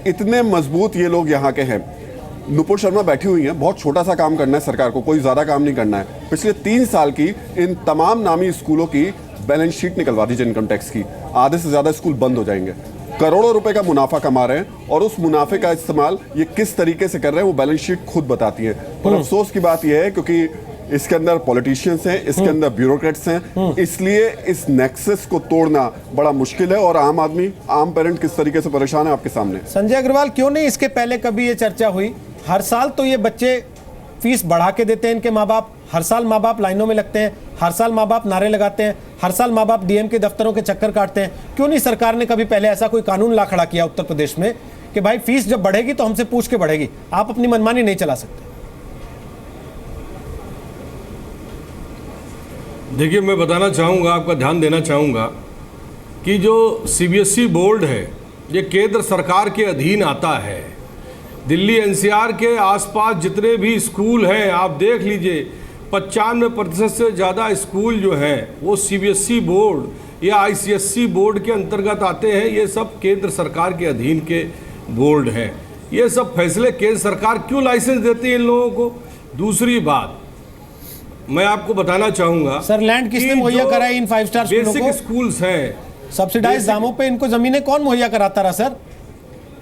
इतने मजबूत ये लोग यहाँ के हैं। नुपुर शर्मा बैठी हुई हैं, बहुत छोटा सा काम करना है सरकार को, कोई ज़्यादा काम नहीं करना है। पिछले 3 साल की इन तमाम नामी स्कूलों की बैलेंस शीट निकलवा दीजिए इनकम टैक्स की, आधे से ज़्यादा स्कूल बंद हो जाएंगे। करोड़ों रुपए का मुनाफा कमा रहे हैं और उस मुनाफे का इस्तेमाल ये किस तरीके से कर रहे हैं वो बैलेंस शीट खुद बताती है। और अफसोस की बात यह है क्योंकि इसके अंदर पॉलिटिशियंस हैं, इसके अंदर ब्यूरोक्रेट्स हैं, इसलिए इस नेक्सस को तोड़ना बड़ा मुश्किल है। और आम आदमी, आम पेरेंट किस तरीके से परेशान है आपके सामने। संजय अग्रवाल, क्यों नहीं इसके पहले कभी ये चर्चा हुई? हर साल तो ये बच्चे फीस बढ़ा के देते हैं इनके माँ बाप, हर साल माँ बाप लाइनों में लगते हैं, हर साल माँ बाप नारे लगाते हैं, हर साल माँ बाप डीएम के दफ्तरों के चक्कर काटते हैं। क्यों नहीं सरकार ने कभी पहले ऐसा कोई कानून ला खड़ा किया उत्तर प्रदेश में कि भाई फीस जब बढ़ेगी तो हमसे पूछ के बढ़ेगी, आप अपनी मनमानी नहीं चला सकते? देखिए, मैं बताना चाहूँगा, आपका ध्यान देना चाहूँगा कि जो CBSE बोर्ड है ये केंद्र सरकार के अधीन आता है। दिल्ली NCR के आसपास जितने भी स्कूल हैं आप देख लीजिए, 95% से ज़्यादा स्कूल जो हैं वो CBSE बोर्ड या ICSE बोर्ड के अंतर्गत आते हैं। ये सब केंद्र सरकार के अधीन के बोर्ड हैं। ये सब फैसले केंद्र सरकार क्यों लाइसेंस देती है इन लोगों को? दूसरी बात मैं आपको बताना चाहूँगा, सर लैंड किसने मुहैया कराई इन 5 स्टार स्कूलों को? बेसिक स्कूल्स हैं, सब्सिडाइज दामों पे इनको जमीनें कौन मुहैया कराता रहा सर?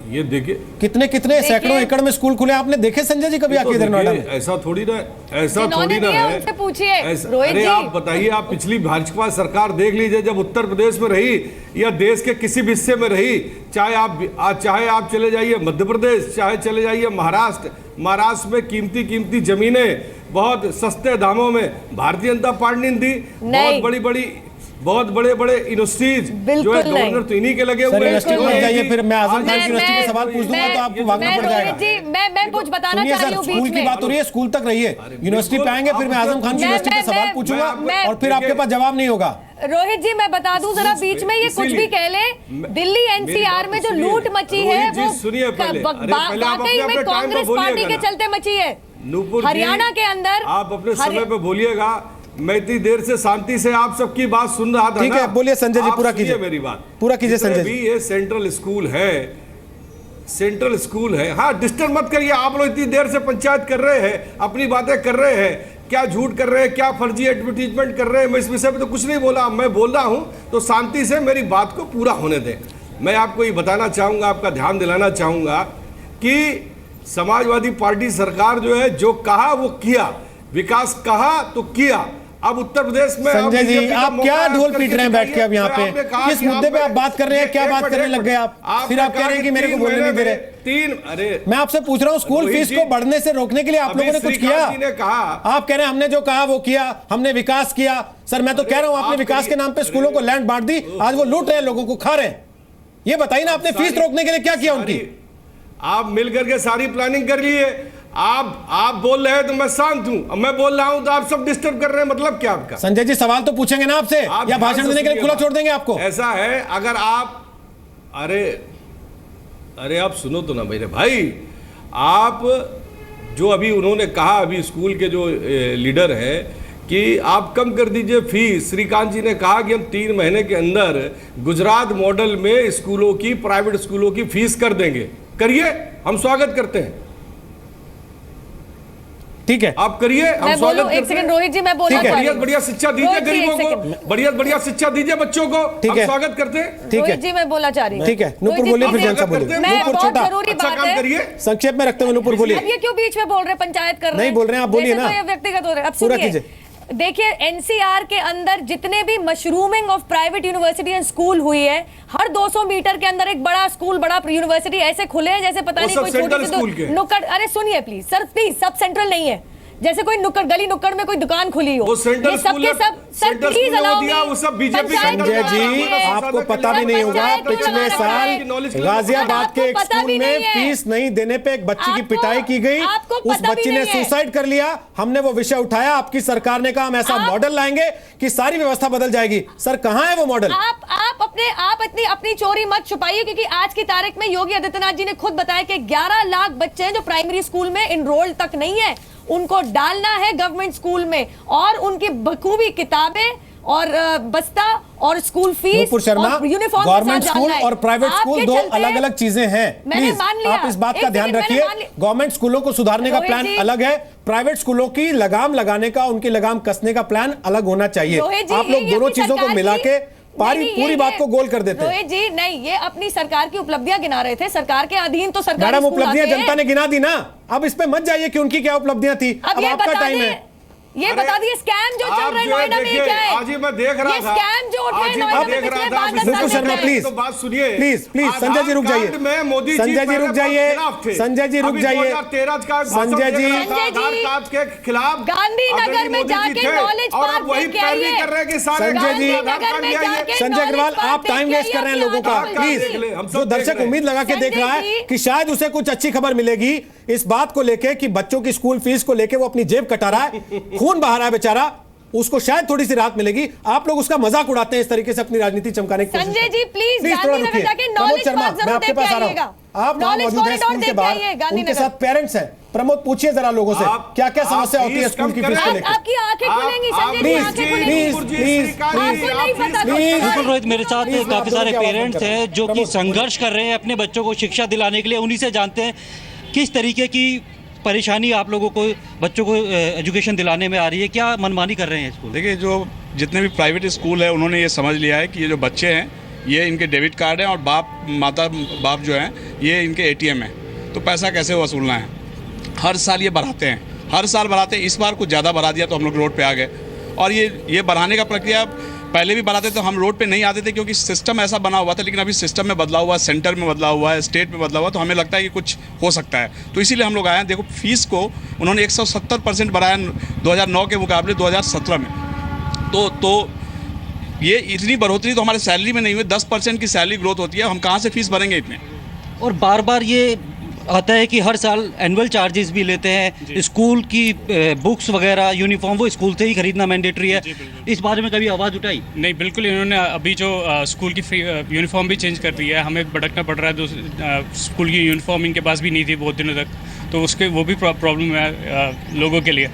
ये देखिए कितने सैकड़ों एकड़ में स्कूल खुले, आपने देखे संजय जी कभी आके इधर नोएडा में? ऐसा थोड़ी ना है। उनसे पूछिए। अरे आप बताइए, आप पिछली भाजपा सरकार देख लीजिए, जब उत्तर प्रदेश में रही या देश के किसी भी हिस्से में रही, चाहे आप चले जाइए मध्य प्रदेश, चाहे चले जाइए महाराष्ट्र में कीमती जमीनें बहुत सस्ते दामों में भारतीय जनता पार्टी ने दी। बहुत बड़े यूनिवर्सिटीज जो है गवर्नर तो इन्हीं के लगे हुए हैं। फिर मैं आजम खान यूनिवर्सिटी पे सवाल पूछ दूंगा तो आपको भागना पड़ जाएगा। मैं कुछ बताना चाह रही हूं, स्कूल की बात हो रही है, स्कूल तक रहिए, यूनिवर्सिटी पे आएंगे फिर मैं आजम खान यूनिवर्सिटी पे सवाल पूछूंगा और फिर आपके पास जवाब नहीं होगा। रोहित जी, मैं बता दूं जरा, बीच में ये कुछ भी कह ले, दिल्ली NCR में जो लूट मची है वो वाकई में कांग्रेस पार्टी के चलते मची है। हरियाणा के अंदर आप अपने समय पे बोलिएगा, मैं इतनी देर से शांति से आप सबकी बात सुन रहा था। ठीक है, बोलिए संजय जी, पूरा कीजिए मेरी बात, पूरा कीजिए संजय जी। ये सेंट्रल स्कूल है। हाँ, डिस्टर्ब मत करिए, आप लोग इतनी देर से पंचायत कर रहे हैं, अपनी बातें कर रहे हैं, क्या झूठ कर रहे हैं, क्या फर्जी एडवर्टीजमेंट कर रहे हैं। मैं इस विषय पे तो कुछ नहीं बोला, मैं बोल रहा हूं तो शांति से मेरी बात को पूरा होने दें। मैं आपको ये बताना चाहूंगा, आपका ध्यान दिलाना चाहूंगा कि समाजवादी पार्टी सरकार जो है, जो कहा वो किया, विकास कहा तो किया। अब उत्तर प्रदेश में संजय जी आप क्या ढोल पीट रहे हैं बैठ के अब यहाँ पे? किस मुद्दे पे आप बात कर रहे हैं? क्या बात करने लग गए आप? फिर आप कह रहे हैं कि मेरे को बोलने नहीं दे रहे। मैं आपसे पूछ रहा हूँ स्कूल फीस को बढ़ने से रोकने के लिए आप लोगों ने कुछ किया? आप कह रहे हैं हमने जो कहा वो किया, हमने विकास किया। सर मैं तो कह रहा हूँ आपने विकास के नाम पे स्कूलों को लैंड बांट दी, आज वो लूट रहे हैं, लोगों को खा रहे हैं। ये बताइए ना आपने फीस रोकने के लिए क्या किया उनकी? आप मिलकर के सारी प्लानिंग कर लिए। आप बोल रहे हैं तो मैं शांत हूं, अब मैं बोल रहा हूं तो आप सब डिस्टर्ब कर रहे हैं, मतलब क्या आपका? संजय जी सवाल तो पूछेंगे ना आपसे, या भाषण देने के लिए खुला छोड़ देंगे आपको? ऐसा है अगर आप अरे आप सुनो तो ना मेरे भाई, आप जो अभी उन्होंने कहा, अभी स्कूल के जो लीडर है कि आप कम कर दीजिए फीस। श्रीकांत जी ने कहा कि हम 3 महीने के अंदर गुजरात मॉडल में स्कूलों की, प्राइवेट स्कूलों की फीस कर देंगे। करिए, हम स्वागत करते हैं। ठीक है आप करिए, हम स्वागत करते हैं। एक सेकंड रोहित जी मैं बोलना चाह रही हूं। बढ़िया शिक्षा दीजिए गरीबों को, बढ़िया शिक्षा दीजिए बच्चों को, हम स्वागत करते हैं। रोहित जी मैं बोलना चाह रही हूं। ठीक है नूपुर बोलिए, फिर जनता बोलिए। नूपुर छोटा जरूरी बात है, संक्षेप में रखते हुए नूपुर बोलिए। अब ये क्यों बीच में बोल रहे हैं, पंचायत कर रहे हैं? नहीं बोल रहे हैं, आप बोलिए ना, व्यक्तिगत हो रहे हैं। अब सुनिए, देखिए एनसीआर के अंदर जितने भी mushrooming of private university and school हुई है, हर 200 मीटर के अंदर एक बड़ा स्कूल, बड़ा यूनिवर्सिटी ऐसे खुले हैं जैसे पता नहीं कोई छोटी सी नुक्कड़। अरे सुनिए प्लीज सर, प्लीज, सब सेंट्रल नहीं है, जैसे कोई नुक्कड़, गली नुक्कड़ में कोई दुकान खुली हो, ये सबके सब। Sir please allow me. Sanjay ji आपको पता भी नहीं होगा, पिछले साल गाजियाबाद के एक स्कूल में फीस नहीं देने पे एक बच्ची की पिटाई की गई, उस बच्ची ने सुसाइड कर लिया। हमने वो विषय उठाया, आपकी सरकार ने कहा हम ऐसा मॉडल लाएंगे कि सारी व्यवस्था बदल जाएगी। सर कहां है वो मॉडल? आप अपनी चोरी मत छुपाइए, क्योंकि आज की तारीख में योगी आदित्यनाथ जी ने खुद बताया कि 11 लाख बच्चे हैं जो प्राइमरी स्कूल में इनरोल्ड तक नहीं है, उनको डालना है गवर्नमेंट स्कूल में, और उनकी बखूबी किताबें और बस्ता और स्कूल फीस और यूनिफॉर्म गवर्नमेंट स्कूल और प्राइवेट स्कूल दो अलग अलग चीजें हैं। प्लीज आप इस बात का ध्यान रखिए। गवर्नमेंट स्कूलों को सुधारने का प्लान अलग है, प्राइवेट स्कूलों की लगाम लगाने का, उनकी लगाम कसने का प्लान अलग होना चाहिए। आप लोग दोनों चीजों को मिला के पूरी बात को गोल कर देते हैं। रोहित जी नहीं, ये अपनी सरकार की उपलब्धियां गिना रहे थे, सरकार के अधीन तो सरकार। मैडम उपलब्धियां जनता ने गिना दी ना, अब इस पे मत जाइए कि उनकी क्या उपलब्धियां थी। अब आपका टाइम है। ये बता दिए स्कैम जो चल रहे नोएडा में क्या है? आज ही मैं देख रहा था, स्कैम जो उठे नोएडा में पिछले 5-10 साल से। शर्मा प्लीज तो बात सुनिए, प्लीज संजय जी रुक जाइए, संजय जी रुक जाइए, संजय जी रुक जाइए, संजय जी के खिलाफ गांधीनगर में जाके नॉलेज पार्क वही पैरवी कर रहे हैं कि सारे संजय जी, संजय अग्रवाल आप टाइम वेस्ट कर रहे हैं लोगों का। प्लीज जो दर्शक उम्मीद लगा के देख रहा है कि शायद उसे कुछ अच्छी खबर मिलेगी इस बात को लेके कि बच्चों की स्कूल फीस को लेके वो अपनी जेब कटा रहा है, खून बहा रहा है बेचारा, उसको शायद थोड़ी सी राहत मिलेगी। आप लोग उसका मजाक उड़ाते हैं इस तरीके से अपनी राजनीति चमकाने की कोशिश। संजय जी प्लीज गांधीनगर जाके नॉलेज पार्क जरूर देख के आइएगा। आप नॉलेज कॉरिडोर के बाहर उनके साथ पेरेंट्स हैं। प्रमोद पूछिए जरा लोगों से क्या क्या समस्या होती है स्कूल की फीस को लेकर। आपकी आंखें खुलेंगी संजय जी, आंखें खुलेंगी। बिल्कुल रोहित, मेरे साथ काफी सारे पेरेंट्स हैं जो कि संघर्ष कर रहे हैं अपने बच्चों को शिक्षा दिलाने के लिए। उन्हीं से जानते हैं किस तरीके की परेशानी आप लोगों को बच्चों को एजुकेशन दिलाने में आ रही है, क्या मनमानी कर रहे हैं स्कूल? देखिए जो जितने भी प्राइवेट स्कूल है उन्होंने ये समझ लिया है कि ये जो बच्चे हैं ये इनके डेबिट कार्ड हैं और बाप जो हैं ये इनके ATM हैं, तो पैसा कैसे वसूलना है। हर साल ये बढ़ाते हैं, हर साल बढ़ाते हैं। इस बार कुछ ज़्यादा बढ़ा दिया तो हम लोग रोड पे आ गए, और ये बढ़ाने का प्रक्रिया पहले भी बढ़ाते तो हम रोड पे नहीं आते थे क्योंकि सिस्टम ऐसा बना हुआ था, लेकिन अभी सिस्टम में बदला हुआ है, सेंटर में बदला हुआ है, स्टेट में बदला हुआ है, तो हमें लगता है कि कुछ हो सकता है, तो इसीलिए हम लोग आए हैं। देखो फीस को उन्होंने 170% बढ़ाया 2009 के मुकाबले 2017 में, तो ये इतनी बढ़ोतरी तो हमारे सैलरी में नहीं हुई। 10% की सैलरी ग्रोथ होती है, हम कहाँ से फीस भरेंगे इतने। और बार बार ये आता है कि हर साल एनुअल चार्जेस भी लेते हैं, स्कूल की बुक्स वगैरह यूनिफॉर्म वो स्कूल से ही खरीदना मैंडेटरी है। इस बारे में कभी आवाज़ उठाई? नहीं, बिल्कुल इन्होंने अभी जो स्कूल की यूनिफॉर्म भी चेंज कर दी है, हमें भटकना पड़ रहा है। स्कूल की यूनिफॉर्म इनके पास भी नहीं थी बहुत दिनों तक, तो उसके वो भी प्रॉब्लम है लोगों के लिए।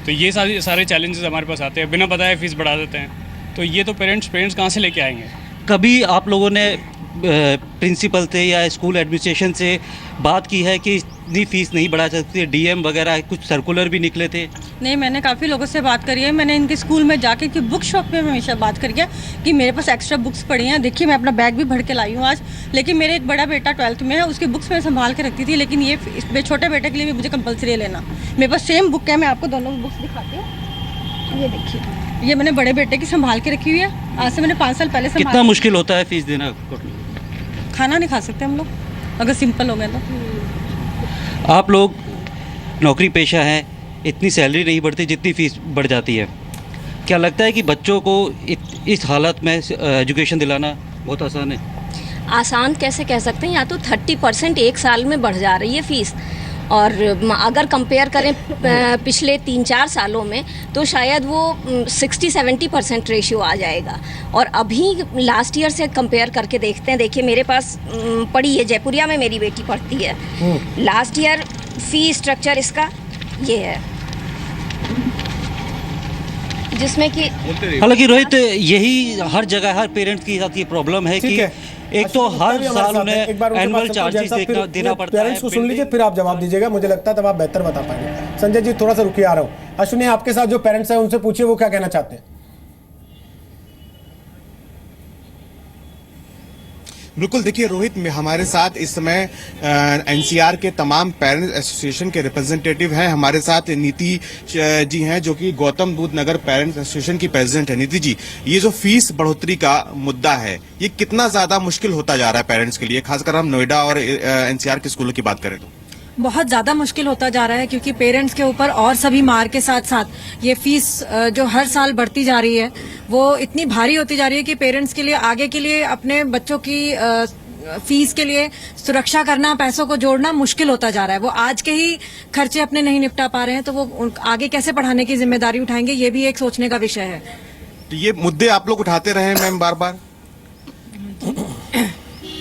तो ये सारे चैलेंजेस हमारे पास आते हैं, बिना बताए फीस बढ़ा देते हैं, तो ये तो पेरेंट्स कहाँ से लेके आएंगे। कभी आप लोगों ने प्रिंसिपल से या स्कूल एडमिनिस्ट्रेशन से बात की है कि इतनी फीस नहीं बढ़ा सकती? DM वगैरह कुछ सर्कुलर भी निकले थे? नहीं, मैंने काफ़ी लोगों से बात करी है। मैंने इनके स्कूल में जाके कि बुक शॉप में हमेशा बात करी है कि मेरे पास एक्स्ट्रा बुक्स पड़ी हैं। देखिए मैं अपना बैग भी भर के लाई हूँ आज, लेकिन मेरे एक बड़ा बेटा 12th में है, उसकी बुक्स मैं संभाल के रखती थी, लेकिन ये छोटे बेटे के लिए भी मुझे कंपलसरी लेना। मेरे पास सेम बुक है, मैं आपको दोनों बुक्स दिखाती हूँ, ये देखिए। ये मैंने बड़े बेटे की संभाल के रखी हुई है, आज से मैंने 5 साल पहले कितना मुश्किल होता है फीस देना? खाना नहीं खा सकते हम लोग अगर सिंपल हो गया तो। आप लोग नौकरी पेशा हैं, इतनी सैलरी नहीं बढ़ती जितनी फीस बढ़ जाती है। क्या लगता है कि बच्चों को इस हालत में एजुकेशन दिलाना बहुत आसान है? आसान कैसे कह सकते हैं, या तो 30% एक साल में बढ़ जा रही है फीस, और अगर कंपेयर करें पिछले 3-4 सालों में तो शायद वो 60-70% रेशियो आ जाएगा। और अभी लास्ट ईयर से कंपेयर करके देखते हैं, देखिए मेरे पास पड़ी है, जयपुरिया में मेरी बेटी पढ़ती है, लास्ट ईयर फी स्ट्रक्चर इसका ये है, जिसमें कि हालांकि रोहित यही हर जगह हर पेरेंट्स की साथ ये प्रॉब्लम है कि एक तो हर साल उन्हें एनुअल चार्जेस देना पड़ता है। पेरेंट्स को सुन लीजिए, फिर आप जवाब दीजिएगा, मुझे लगता है तब आप बेहतर बता पाएंगे। संजय जी थोड़ा सा रुकिए, आ रहा हूँ। अश्विनी, आपके साथ जो पेरेंट्स हैं उनसे पूछिए वो क्या कहना चाहते हैं। बिल्कुल, देखिए रोहित, हमारे साथ इस समय एनसीआर के तमाम पेरेंट्स एसोसिएशन के रिप्रेजेंटेटिव हैं। हमारे साथ नीति जी हैं जो कि गौतम बुद्ध नगर पेरेंट्स एसोसिएशन की प्रेसिडेंट है। नीति जी, ये जो फीस बढ़ोतरी का मुद्दा है, ये कितना ज्यादा मुश्किल होता जा रहा है पेरेंट्स के लिए, खासकर हम नोएडा और एनसीआर के स्कूलों की बात करें तो? बहुत ज़्यादा मुश्किल होता जा रहा है, क्योंकि पेरेंट्स के ऊपर और सभी मार के साथ साथ ये फीस जो हर साल बढ़ती जा रही है वो इतनी भारी होती जा रही है कि पेरेंट्स के लिए आगे के लिए अपने बच्चों की फीस के लिए सुरक्षा करना, पैसों को जोड़ना मुश्किल होता जा रहा है। वो आज के ही खर्चे अपने नहीं निपटा पा रहे हैं तो वो आगे कैसे पढ़ाने की जिम्मेदारी उठाएंगे, ये भी एक सोचने का विषय है। तो ये मुद्दे आप लोग उठाते रहे मैम बार बार,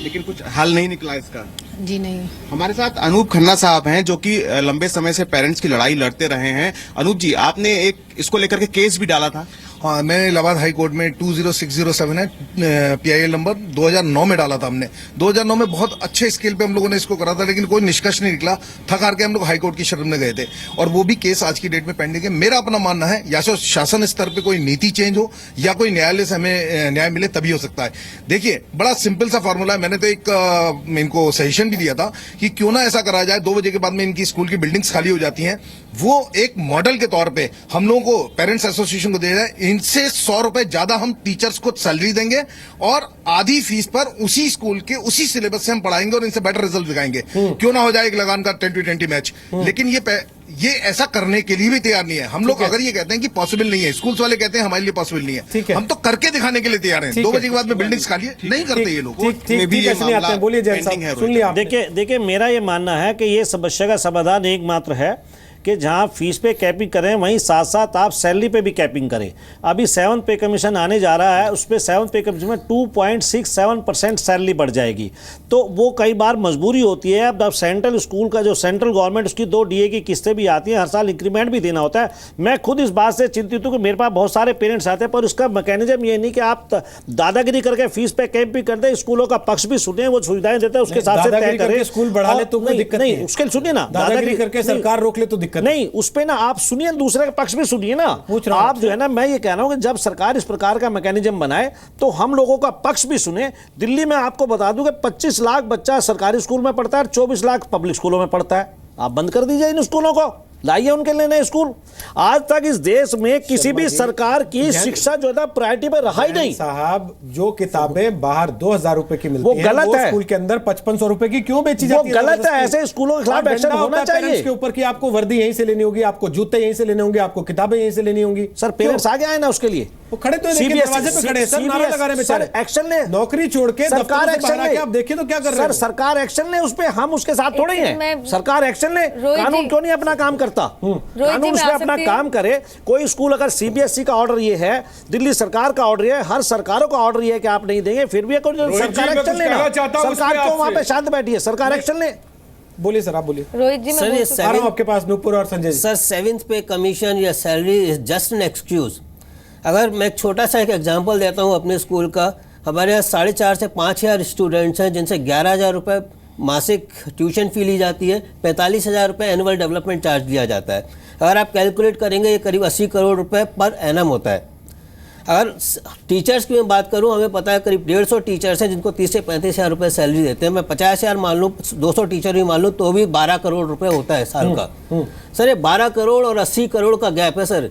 लेकिन कुछ हल नहीं निकला इसका? जी नहीं। हमारे साथ अनूप खन्ना साहब हैं जो कि लंबे समय से पेरेंट्स की लड़ाई लड़ते रहे हैं। अनूप जी, आपने एक इसको लेकर के केस भी डाला था? हाँ, मैंने इलाहाबाद हाई कोर्ट में 20607 है PIL नंबर 2009 में डाला था हमने। 2009 में बहुत अच्छे स्केल पे हम लोगों ने इसको करा था, लेकिन कोई निष्कर्ष नहीं निकला। थक हार के हम लोग हाई कोर्ट की शरण में गए थे और वो भी केस आज की डेट में पेंडिंग है। मेरा अपना मानना है या तो शासन स्तर पे कोई नीति चेंज हो या कोई न्यायालय से हमें न्याय मिले, तभी हो सकता है। देखिए, बड़ा सिंपल सा फॉर्मूला है। मैंने तो एक इनको सजेशन भी दिया था कि क्यों ना ऐसा करा जाए, 2 बजे के बाद में इनकी स्कूल की बिल्डिंग्स खाली हो जाती हैं, वो एक मॉडल के तौर पे हम लोगों को पेरेंट्स एसोसिएशन को दिया जाए। इनसे 100 रुपए ज्यादा हम टीचर्स को सैलरी देंगे और आधी फीस पर उसी स्कूल के उसी सिलेबस से हम पढ़ाएंगे और इनसे बेटर रिजल्ट दिखाएंगे। क्यों ना हो जाए एक लगान का 20-20 मैच। लेकिन ये ऐसा करने के लिए भी तैयार नहीं है। हम लोग अगर ये कहते हैं कि पॉसिबल नहीं है, स्कूल्स वाले कहते हैं हमारे लिए पॉसिबल नहीं है, हम तो करके दिखाने के लिए तैयार हैं। 2 बजे के बाद में बिल्डिंग्स खाली नहीं करते ये लोग। देखिए, मेरा ये मानना है कि ये समस्या का समाधान एकमात्र है कि जहां फीस पे कैपिंग करें वहीं साथ साथ आप सैलरी पे भी कैपिंग करें। अभी 7th पे कमीशन आने जा रहा है, उस पर 7th पे कमीशन में 2.67% सैलरी बढ़ जाएगी। तो वो कई बार मजबूरी होती है। अब सेंट्रल स्कूल का जो सेंट्रल गवर्नमेंट, उसकी 2 DA की किस्तें भी आती हैं, हर साल इंक्रीमेंट भी देना होता है। मैं खुद इस बात से चिंतित हूँ कि मेरे पास बहुत सारे पेरेंट्स आते हैं, पर उसका मैकेनिज्म ये नहीं कि आप दादागिरी करके फीस पे कैंप भी करते हैं, स्कूलों का पक्ष भी सुने, वो सुविधाएं देते हैं, उसके साथ से तय करें। स्कूल बढ़ा ले तो कोई दिक्कत नहीं, उसके सुनिए ना, दादागिरी करके सरकार रोक ले तो दिक्कत नहीं। उस पे ना आप सुनिए, दूसरे का पक्ष भी सुनिए ना। आप जो है ना, मैं ये कह रहा हूं कि जब सरकार इस प्रकार का मैकेनिज्म बनाए तो हम लोगों का पक्ष भी सुने। दिल्ली में आपको बता दूं कि 25 लाख बच्चा सरकारी स्कूल में पढ़ता है और 24 लाख पब्लिक स्कूलों में पढ़ता है। आप बंद कर दीजिए इन स्कूलों को, लाइए उनके लिए नए स्कूल। आज तक इस देश में किसी भी सरकार की शिक्षा जो है प्रायोरिटी पे रहा ही नहीं। साहब, जो किताबें बाहर 2000 रुपए की मिलती वो गलत है। स्कूल के अंदर 5500 रुपए की क्यों बेची जाती है? वो गलत है। ऐसे स्कूलों के खिलाफ एक्शन होना चाहिए। इसके ऊपर कि आपको वर्दी यहीं से लेनी होगी, आपको जूते यहीं से लेने होंगे, आपको किताबें यहीं से लेनी होंगी। सर, पेरेंट्स आगे आए ना उसके लिए। वो खड़े तो दरवाजे पे खड़े, सर नारा लगा रहे बेचारे। एक्शन ले, नौकरी छोड़ के सरकार एक्शन ले। आप देखिए तो क्या कर रहे हैं? सर, सरकार एक्शन ले उस पे, हम उसके साथ थोड़े हैं। सरकार एक्शन ले। कानून क्यों नहीं अपना काम करता? कानून उसमें अपना काम करे। कोई स्कूल अगर CBSE का ऑर्डर ये है, दिल्ली सरकार का ऑर्डर है, हर सरकारों का ऑर्डर ये है कि आप नहीं देंगे, फिर भी सरकार एक्शन लेना। सरकार क्यों वहां पे शांत बैठी है? सरकार एक्शन ले। बोलिए सर, आप बोलिए। रोहित जी, मैं आ रहा हूं आपके पास, नूपुर और संजय जी। सर, 7th पे कमीशन या salary is just an excuse. अगर मैं एक छोटा सा एक एग्जांपल देता हूं अपने स्कूल का, हमारे यहाँ 4,500 से 5,000 स्टूडेंट्स हैं, जिनसे 11,000 रुपये मासिक ट्यूशन फी ली जाती है, 45,000 रुपये एनुअल डेवलपमेंट चार्ज लिया जाता है। अगर आप कैलकुलेट करेंगे ये करीब 80 करोड़ रुपए पर एनम होता है। अगर टीचर्स की मैं बात करूं, हमें पता है करीब 150 टीचर्स हैं जिनको 30 से 35,000 रुपये सैलरी देते हैं। मैं 50,000 मान लूँ, 200 टीचर भी मान लूँ, तो भी 12 करोड़ रुपए होता है साल का। सर, ये 12 करोड़ और 80 करोड़ का गैप है सर।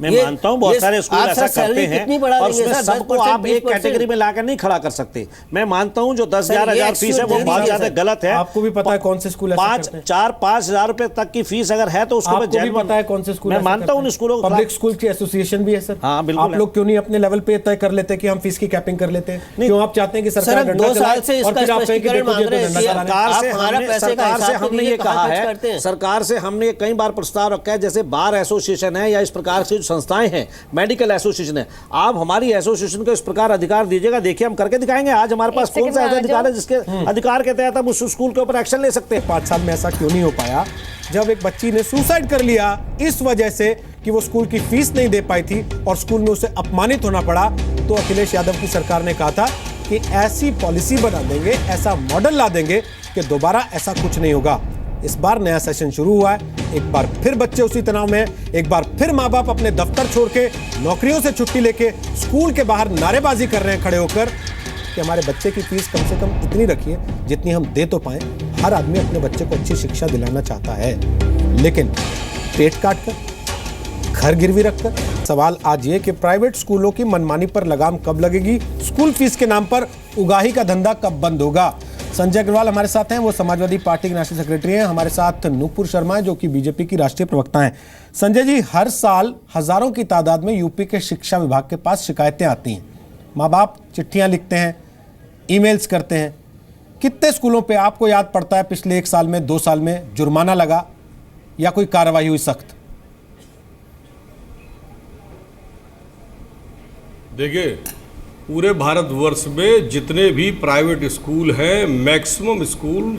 मैं मानता हूँ बहुत सारे स्कूल ऐसा करते हैं और उसमें सबको आप एक कैटेगरी में लाकर नहीं खड़ा कर सकते। मैं मानता हूँ जो 10,000 फीस है वो बहुत ज्यादा गलत है। आपको भी पता है कौन से स्कूल 4-5 रुपए तक की फीस अगर है तो उसको आपको भी पता है कौन से स्कूल। मैं मानता हूँ उन स्कूलों को पब्लिक स्कूल की एसोसिएशन भी है सर। हाँ बिल्कुल। आप लोग क्यों नहीं अपने लेवल पे तय कर लेते कि हम फीस की कैपिंग कर लेते हैं? क्यों आप चाहते हैं कि सरकार 2 साल से और फिर आप कहें कि देखो ये तो धंधा चला रहे हैं। सरकार से हमने ये कहा है, सरकार से हमने कई बार प्रस्ताव रखा है, जैसे बार एसोसिएशन है या इस प्रकार से जो संस्थाएं हैं, मेडिकल एसोसिएशन है, आप हमारी एसोसिएशन को इस प्रकार अधिकार दीजिएगा, देखिए हम करके दिखाएंगे। आज हमारे पास कौन सा ऐसा अधिकार है जिसके अधिकार के तहत हम उस स्कूल के ऊपर एक्शन ले सकते हैं। 5 साल में ऐसा क्यों नहीं हो पाया जब एक बच्ची ने सुसाइड कर लिया इस वजह से कि वो स्कूल की फीस नहीं दे पाई थी और स्कूल में उसे अपमानित होना पड़ा? तो अखिलेश यादव की सरकार ने कहा था कि ऐसी पॉलिसी बना देंगे, ऐसा मॉडल ला देंगे कि दोबारा ऐसा कुछ नहीं होगा। इस बार नया सेशन शुरू हुआ है, एक बार फिर बच्चे उसी तनाव में, एक बार फिर माँ बाप अपने दफ्तर छोड़ के नौकरियों से छुट्टी लेके स्कूल के बाहर नारेबाजी कर रहे हैं खड़े होकर कि हमारे बच्चे की फीस कम से कम इतनी रखिए जितनी हम दे तो पाए। हर आदमी अपने बच्चे को अच्छी शिक्षा दिलाना चाहता है, लेकिन पेट काट कर, घर गिरवी रखकर। सवाल आज ये कि प्राइवेट स्कूलों की मनमानी पर लगाम कब लगेगी? स्कूल फीस के नाम पर उगाही का धंधा कब बंद होगा? संजय अग्रवाल हमारे साथ हैं, वो समाजवादी पार्टी के नेशनल सेक्रेटरी हैं। हमारे साथ नूपुर शर्मा है जो कि बीजेपी की राष्ट्रीय प्रवक्ता हैं। संजय जी, हर साल हजारों की तादाद में यूपी के शिक्षा विभाग के पास शिकायतें आती हैं। माँ बाप चिट्ठियां लिखते हैं, ईमेल्स करते हैं। कितने स्कूलों पे आपको याद पड़ता है पिछले 1 साल में, 2 साल में जुर्माना लगा या कोई कार्रवाई हुई सख्त? देखिए, पूरे भारतवर्ष में जितने भी प्राइवेट स्कूल हैं, मैक्सिमम स्कूल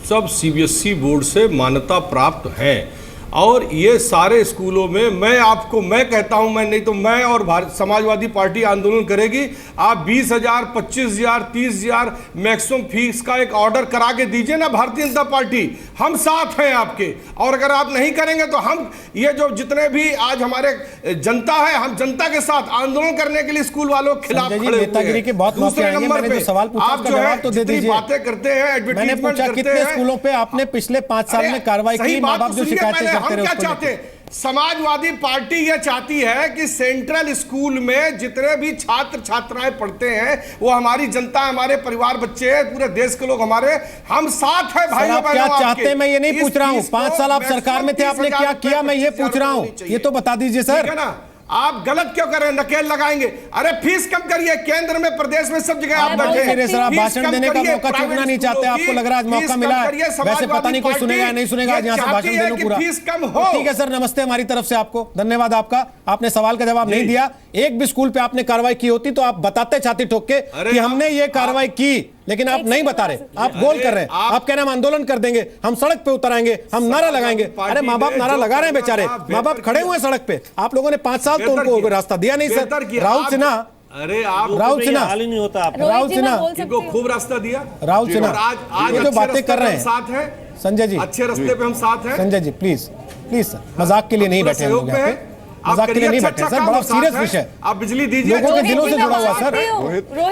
सब सीबीएसई बोर्ड से मान्यता प्राप्त हैं और ये सारे स्कूलों में मैं कहता हूं, मैं नहीं तो मैं और समाजवादी पार्टी आंदोलन करेगी। आप 20,000, 25,000, 30,000 मैक्सिमम फीस का एक ऑर्डर करा के दीजिए ना भारतीय जनता पार्टी, हम साथ हैं आपके। और अगर आप नहीं करेंगे तो हम ये जो जितने भी आज हमारे जनता है, हम जनता के साथ आंदोलन करने के लिए स्कूल वालों के खिलाफ खड़े नेतागिरी के बहुत दूसरे नंबर पे सवाल पूछा, आप जो है जितनी बातें करते हैं, मैंने पूछा कितने स्कूलों पे आपने पिछले 5 साल में कार्रवाई की? माँ बाप जो शिकायतें करते हम क्या चाहते हैं? समाजवादी पार्टी ये चाहती है कि सेंट्रल स्कूल में जितने भी छात्र छात्राएं पढ़ते हैं वो हमारी जनता, हमारे परिवार, बच्चे हैं, पूरे देश के लोग हमारे, हम साथ हैं भाइयों बहनों। क्या चाहते हैं मैं ये नहीं पूछ रहा हूं, 5 साल आप सरकार में थे, आपने क्या किया मैं ये पूछ रहा हूं, ये तो बता दीजिए सर। है ना, आप गलत क्यों कर रहे हैं? नकेल लगाएंगे? अरे फीस कम करिए, केंद्र में प्रदेश में सब जगह आप बैठे हैं। सर, आप भाषण देने का मौका चूकना नहीं चाहते, आपको लग रहा है आज मौका मिला है, वैसे पता नहीं कोई सुनेगा या नहीं सुनेगा, आज यहाँ से भाषण दे लो पूरा। फीस कम हो। ठीक है सर, नमस्ते हमारी तरफ से आपको, धन्यवाद आपका, आपने सवाल का जवाब नहीं दिया। एक भी स्कूल पे आपने कार्रवाई की होती तो आप बताते छाती ठोक के कि हमने ये कार्रवाई की, लेकिन आप नहीं बता रहे, आप गोल कर रहे हैं। आप कह रहे हैं हम आंदोलन कर देंगे, हम सड़क पे उतर आएंगे, हम नारा लगाएंगे। अरे माँ बाप नारा लगा रहे हैं बेचारे, माँ बाप खड़े हुए हैं सड़क पे, आप लोगों ने 5 साल तो उनको रास्ता दिया नहीं सर। राहुल सिन्हा, अरे आप राहुल सिन्हा, हाल ही नहीं होता, राहुल सिन्हा इनको खूब रास्ता दिया। राहुल सिन्हा, आज जो बातें कर रहे हैं साथ हैं संजय जी, अच्छे रास्ते पे हम साथ हैं। Sanjay ji please please sir, मजाक के लिए नहीं बैठे हम लोग यहाँ पे, मजाक के लिए नहीं बैठे सर, बड़ा सीरियस विषय, आप बिजली दीजिए, लोगों के दिलों से जुड़ा हुआ सर।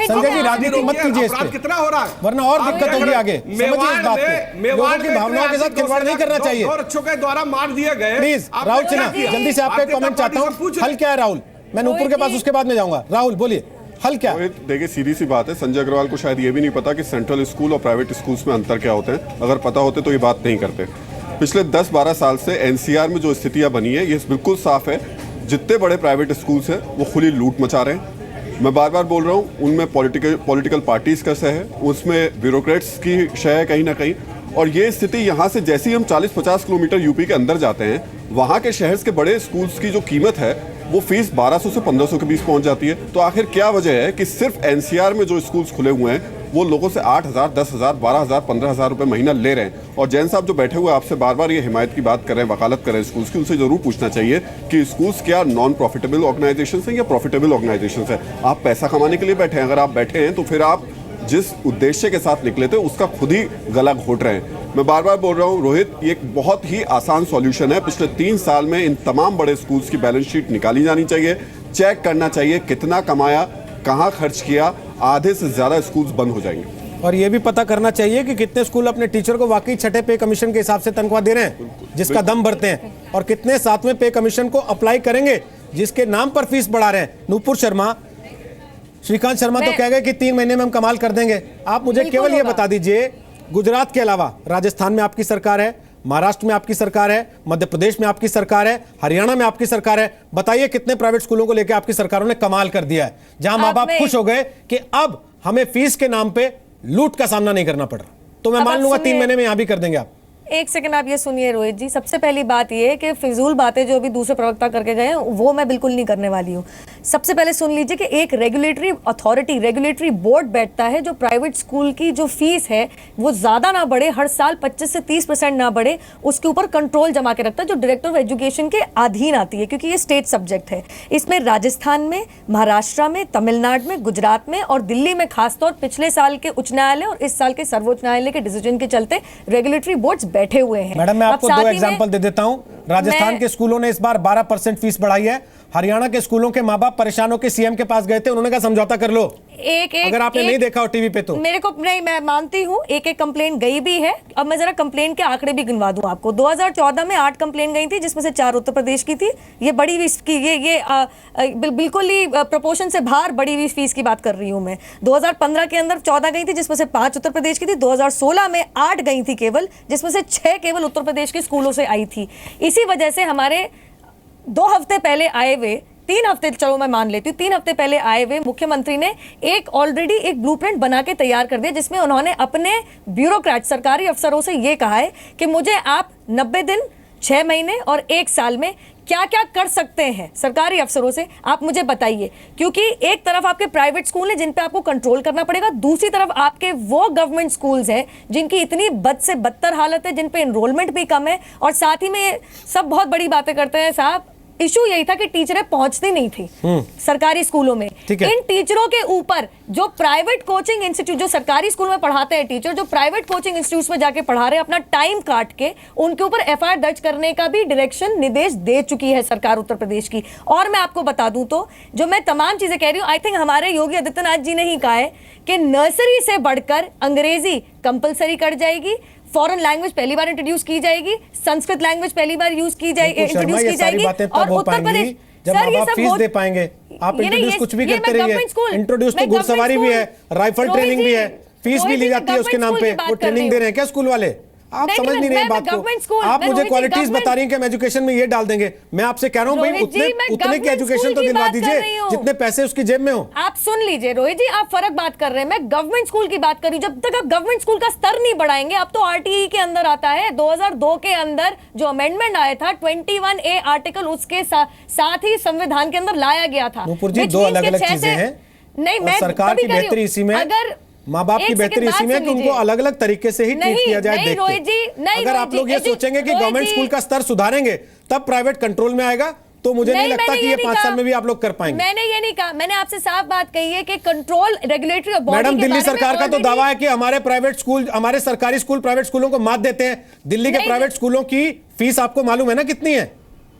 संजय जी, राजनीति मत कीजिए इस पे, कितना हो रहा है, वरना और दिक्कत होगी आगे। समझिए इस बात को, लोगों की भावनाओं के साथ खिलवाड़ नहीं करना चाहिए। बच्चों के द्वारा मार दिए गए। प्लीज राहुल सिन्हा, जल्दी से आपका कमेंट चाहता हूँ, हल क्या है राहुल? मैं नूपुर के पास उसके बाद में जाऊंगा। राहुल बोलिए, हल क्या? देखिए, सीधी सी बात है, संजय अग्रवाल को शायद ये भी नहीं पता कि सेंट्रल स्कूल और प्राइवेट स्कूल्स में अंतर क्या होते हैं। अगर पता होते तो ये बात नहीं करते। पिछले 10-12 साल से एनसीआर में जो स्थितियां बनी है ये बिल्कुल साफ है, जितने बड़े प्राइवेट स्कूल्स हैं वो खुली लूट मचा रहे हैं। मैं बार बार बोल रहा हूँ, उनमें पॉलिटिकल पार्टीज का शय है, उसमें ब्यूरोक्रेट्स की शय है कहीं ना कहीं। और ये स्थिति यहाँ से जैसे ही हम 40-50 किलोमीटर यूपी के अंदर जाते हैं, वहाँ के शहर के बड़े स्कूल्स की जो कीमत है वो फीस 1200 से 1500 के बीच पहुँच जाती है। तो आखिर क्या वजह है कि सिर्फ एनसीआर में जो स्कूल्स खुले हुए हैं वो लोगों से 8,000, 10,000, 12,000, 15,000 रुपये महीना ले रहे हैं? और जैन साहब जो बैठे हुए आपसे बार बार ये हिमायत की बात कर रहे हैं, वकालत कर रहे हैं स्कूल्स की, उनसे जरूर पूछना चाहिए कि स्कूल्स क्या नॉन प्रॉफिटेबल ऑर्गेनाइजेशन है या प्रॉफिटेबल ऑर्गेनाइजेशन है? आप पैसा कमाने के लिए बैठे हैं? अगर आप बैठे हैं तो फिर आप जिस उद्देश्य के साथ निकले थे उसका खुद ही गला घोट रहे हैं। मैं बार बार बोल रहा हूं रोहित, ये एक बहुत ही आसान सॉल्यूशन है। पिछले 3 साल में इन तमाम बड़े स्कूल्स की बैलेंस शीट निकाली जानी चाहिए, चेक करना चाहिए कितना कमाया, कहां खर्च किया, आधे से ज्यादा स्कूल्स बंद हो जाएंगे। और ये भी पता करना चाहिए कि कितने स्कूल अपने टीचर को वाकई छठे पे कमीशन के हिसाब से तनख्वाह दे रहे हैं जिसका दम भरते हैं, और कितने 7वें पे कमीशन को अप्लाई करेंगे जिसके नाम पर फीस बढ़ा रहे हैं। नूपुर शर्मा, श्रीकांत शर्मा तो कह गए कि 3 महीने में हम कमाल कर देंगे। आप मुझे केवल ये बता दीजिए, गुजरात के अलावा राजस्थान में आपकी सरकार है, महाराष्ट्र में आपकी सरकार है, मध्य प्रदेश में आपकी सरकार है, हरियाणा में आपकी सरकार है, बताइए कितने प्राइवेट स्कूलों को लेकर आपकी सरकारों ने कमाल कर दिया है, जहां माँ बाप खुश हो गए कि अब हमें फीस के नाम पे लूट का सामना नहीं करना पड़ रहा। तो मैं मान लूंगा 3 महीने में यहां भी कर देंगे आप। एक सेकंड आप ये सुनिए रोहित जी, सबसे पहली बात ये है कि फिजूल बातें जो अभी दूसरे प्रवक्ता करके गए हैं वो मैं बिल्कुल नहीं करने वाली हूँ। सबसे पहले सुन लीजिए कि एक रेगुलेटरी अथॉरिटी, रेगुलेटरी बोर्ड बैठता है जो प्राइवेट स्कूल की जो फीस है वो ज़्यादा ना बढ़े, हर साल 25 से 30% ना बढ़े, उसके ऊपर कंट्रोल जमा के रखता है, जो डायरेक्टर ऑफ एजुकेशन के अधीन आती है, क्योंकि ये स्टेट सब्जेक्ट है। इसमें राजस्थान में, महाराष्ट्र में, तमिलनाडु में, गुजरात में और दिल्ली में खासतौर पिछले साल के उच्च न्यायालय और इस साल के सर्वोच्च न्यायालय के डिसीजन के चलते रेगुलेटरी बोर्ड्स बैठे हुए हैं। मैडम मैं आपको 2 एग्जांपल दे देता हूं। राजस्थान के स्कूलों ने इस बार 12% फीस बढ़ाई है। हरियाणा के स्कूलों के माँ बाप परेशान होकर सीएम के पास गए थे, उन्होंने कहा समझौता कर लो। अगर आपने नहीं देखा हो टीवी पे तो मेरे को नहीं, मैं मानती हूँ एक कंप्लेंट गई भी है। अब मैं जरा कंप्लेंट के आंकड़े भी गिनवा दूं आपको। 2014 में 8 कंप्लेंट गई थी, जिसमें से 4 उत्तर प्रदेश की थी। ये बड़ी फीस की, ये बिल्कुल ही प्रोपोर्शन से बाहर बड़ी हुई फीस की बात कर रही हूँ मैं। 2015 के अंदर 14 गई थी, जिसमें से 5 उत्तर प्रदेश की थी। 2016 में 8 गई थी केवल, जिसमें से 6 केवल उत्तर प्रदेश के स्कूलों से आई थी। इसी वजह से हमारे 2 हफ्ते पहले आए हुए, 3 हफ्ते, चलो मैं मान लेती हूँ, 3 हफ्ते पहले आए हुए मुख्यमंत्री ने ऑलरेडी एक ब्लूप्रिंट बना के तैयार कर दिया, जिसमें उन्होंने अपने ब्यूरोक्रेट, सरकारी अफसरों से ये कहा है कि मुझे आप 90 दिन, 6 महीने और 1 साल में क्या क्या कर सकते हैं। सरकारी अफसरों से आप मुझे बताइए, क्योंकि एक तरफ आपके प्राइवेट स्कूल हैं जिन पे आपको कंट्रोल करना पड़ेगा, दूसरी तरफ आपके वो गवर्नमेंट स्कूल्स हैं जिनकी इतनी बद से बदतर हालत है, जिन पे एनरोलमेंट भी कम है, और साथ ही में सब बहुत बड़ी बातें करते हैं साहब। इशू यही था कि टीचरें पहुंचती नहीं थी सरकारी स्कूलों में। इन टीचरों के ऊपर जो प्राइवेट कोचिंग इंस्टीट्यूट, जो सरकारी स्कूल में पढ़ाते हैं टीचर, जो प्राइवेट कोचिंग इंस्टीट्यूट में जाके पढ़ा रहे हैं, अपना टाइम काट के उनके ऊपर एफआईआर दर्ज करने का भी डायरेक्शन, निर्देश दे चुकी है सरकार उत्तर प्रदेश की। और मैं आपको बता दूं तो जो मैं तमाम चीजें कह रही हूं, आई थिंक हमारे योगी आदित्यनाथ जी ने ही कहा है कि नर्सरी से बढ़कर अंग्रेजी कंपलसरी कर जाएगी, फॉरेन लैंग्वेज पहली बार इंट्रोड्यूस की जाएगी, संस्कृत लैंग्वेज पहली बार इंट्रोड्यूस की जाएगी, और उत्तर प्रदेश जब आप फीस दे पाएंगे। आप इंट्रोड्यूस कुछ भी करते रहिए। इंट्रोड्यूस तो घुड़सवारी भी है, राइफल ट्रेनिंग भी है, फीस भी ली जाती है उसके नाम पे। वो ट्रेनिंग दे रहे हैं क्या स्कूल वाले? आप समझ नहीं रहे बात को। आप मुझे क्वालिटीज बता रही हैं कि हम एजुकेशन में ये डाल देंगे। मैं आपसे कह रहा हूं भाई उतने की एजुकेशन तो दिलवा दीजिए जितने पैसे उसकी जेब में हो। आप सुन लीजिए रोहित जी, आप फर्क बात कर रहे हैं। मैं गवर्नमेंट स्कूल की बात कर रही हूं। जब तक आप गवर्नमेंट स्कूल का स्तर नहीं बढ़ाएंगे, अब तो आरटीई के अंदर आता है 2002 के अंदर जो अमेंडमेंट आया था 21A आर्टिकल, उसके साथ ही संविधान के अंदर लाया गया था। नूपुर जी, 2 अलग-अलग चीजें हैं। नहीं, मैं सरकार की बेहतरी इसी में, अगर माँ बाप की बेहतरी इसी में कि उनको अलग अलग तरीके से ही ट्रीट किया जाए। अगर आप लोग ये सोचेंगे कि गवर्नमेंट स्कूल का स्तर सुधारेंगे तब प्राइवेट कंट्रोल में आएगा, तो मुझे नहीं लगता कि ये 5 साल में भी आप लोग कर पाएंगे। मैंने ये नहीं कहा, मैंने आपसे साफ बात कही है कि control regulatory body. Madam, Delhi सरकार का तो दावा है कि हमारे प्राइवेट स्कूल, हमारे सरकारी स्कूल प्राइवेट स्कूलों को मात देते हैं। दिल्ली के प्राइवेट स्कूलों की फीस आपको मालूम है ना कितनी है?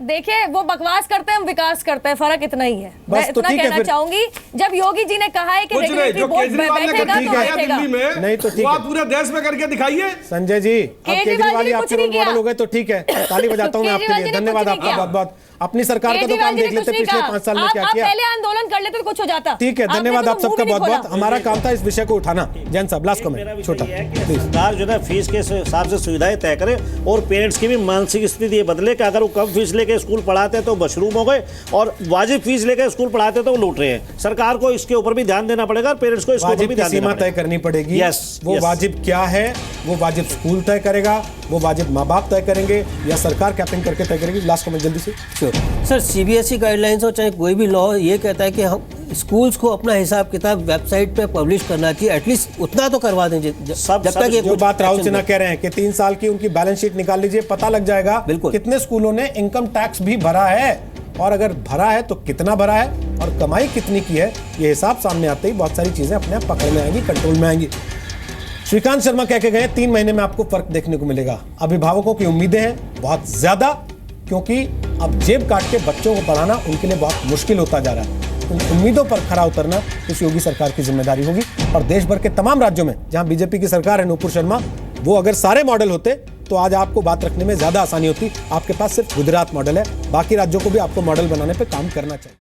देखिए, वो बकवास करते हैं, हम विकास करते हैं, फर्क इतना ही है। मैं इतना कहना चाहूंगी, जब योगी जी ने कहा है कि रेगुलेटरी बोर्ड बैठेगा तो बैठेगा। नहीं तो ठीक है, पूरे देश में करके दिखाइए। संजय जी, अब केजरीवाल ही आपके रोल मॉडल हो गए तो ठीक है, ताली बजाता हूं मैं आपके लिए। धन्यवाद आपका बहुत बहुत। अपनी सरकार का तो काम देख लेते पिछले 5 साल में क्या किया। पहले आंदोलन कर लेते तो कुछ हो जाता। ठीक है, धन्यवाद आप सबका बहुत बहुत। हमारा काम था इस विषय को उठाना। जैन साहब, लास्ट कमेंट छोटा। सरकार जो है फीस के हिसाब से सुविधाएं तय करे और पेरेंट्स की भी मानसिक स्थिति ये बदले कि अगर वो कम फीस लेके स्कूल पढ़ाते हैं तो मशरूम हो गए, और वाजिब फीस लेके स्कूल पढ़ाते हैं तो वो लूट रहे हैं। सरकार को इसके ऊपर भी ध्यान देना पड़ेगा और पेरेंट्स को इसके ऊपर भी ध्यान देना पड़ेगा। सीमा तय करनी पड़ेगी। वो वाजिब क्या है, वो वाजिब स्कूल तय करेगा, वो वाजिब माँ बाप तय करेंगे, या सरकार कैपिंग करके तय करेगी? लास्ट कमेंट जल्दी से। सर, सीबीएसई गाइडलाइंस हो चाहे कोई भी लॉ ये कहता है कि हम स्कूल्स को अपना हिसाब किताब वेबसाइट पे पब्लिश करना चाहिए। एटलीस्ट उतना तो करवा दें जब तक ये जो बात राहुल सिन्हा कह रहे हैं कि 3 साल की उनकी बैलेंस शीट निकाल लीजिए, पता लग जाएगा कितने स्कूलों ने इनकम टैक्स भी भरा है, और अगर भरा है तो कितना भरा है और कमाई कितनी की है। ये हिसाब सामने आते ही बहुत सारी चीजें अपने आप पकड़ में आएंगी, कंट्रोल में आएंगी। श्रीकांत शर्मा कह के गए 3 महीने में आपको फर्क देखने को मिलेगा। अभिभावकों की उम्मीदें हैं बहुत ज्यादा, क्योंकि अब जेब काट के बच्चों को पढ़ाना उनके लिए बहुत मुश्किल होता जा रहा है। उन उम्मीदों पर खरा उतरना इस योगी सरकार की जिम्मेदारी होगी। और देश भर के तमाम राज्यों में जहां बीजेपी की सरकार है, नूपुर शर्मा, वो अगर सारे मॉडल होते तो आज आपको बात रखने में ज्यादा आसानी होती। आपके पास सिर्फ गुजरात मॉडल है, बाकी राज्यों को भी आपको मॉडल बनाने पर काम करना चाहिए।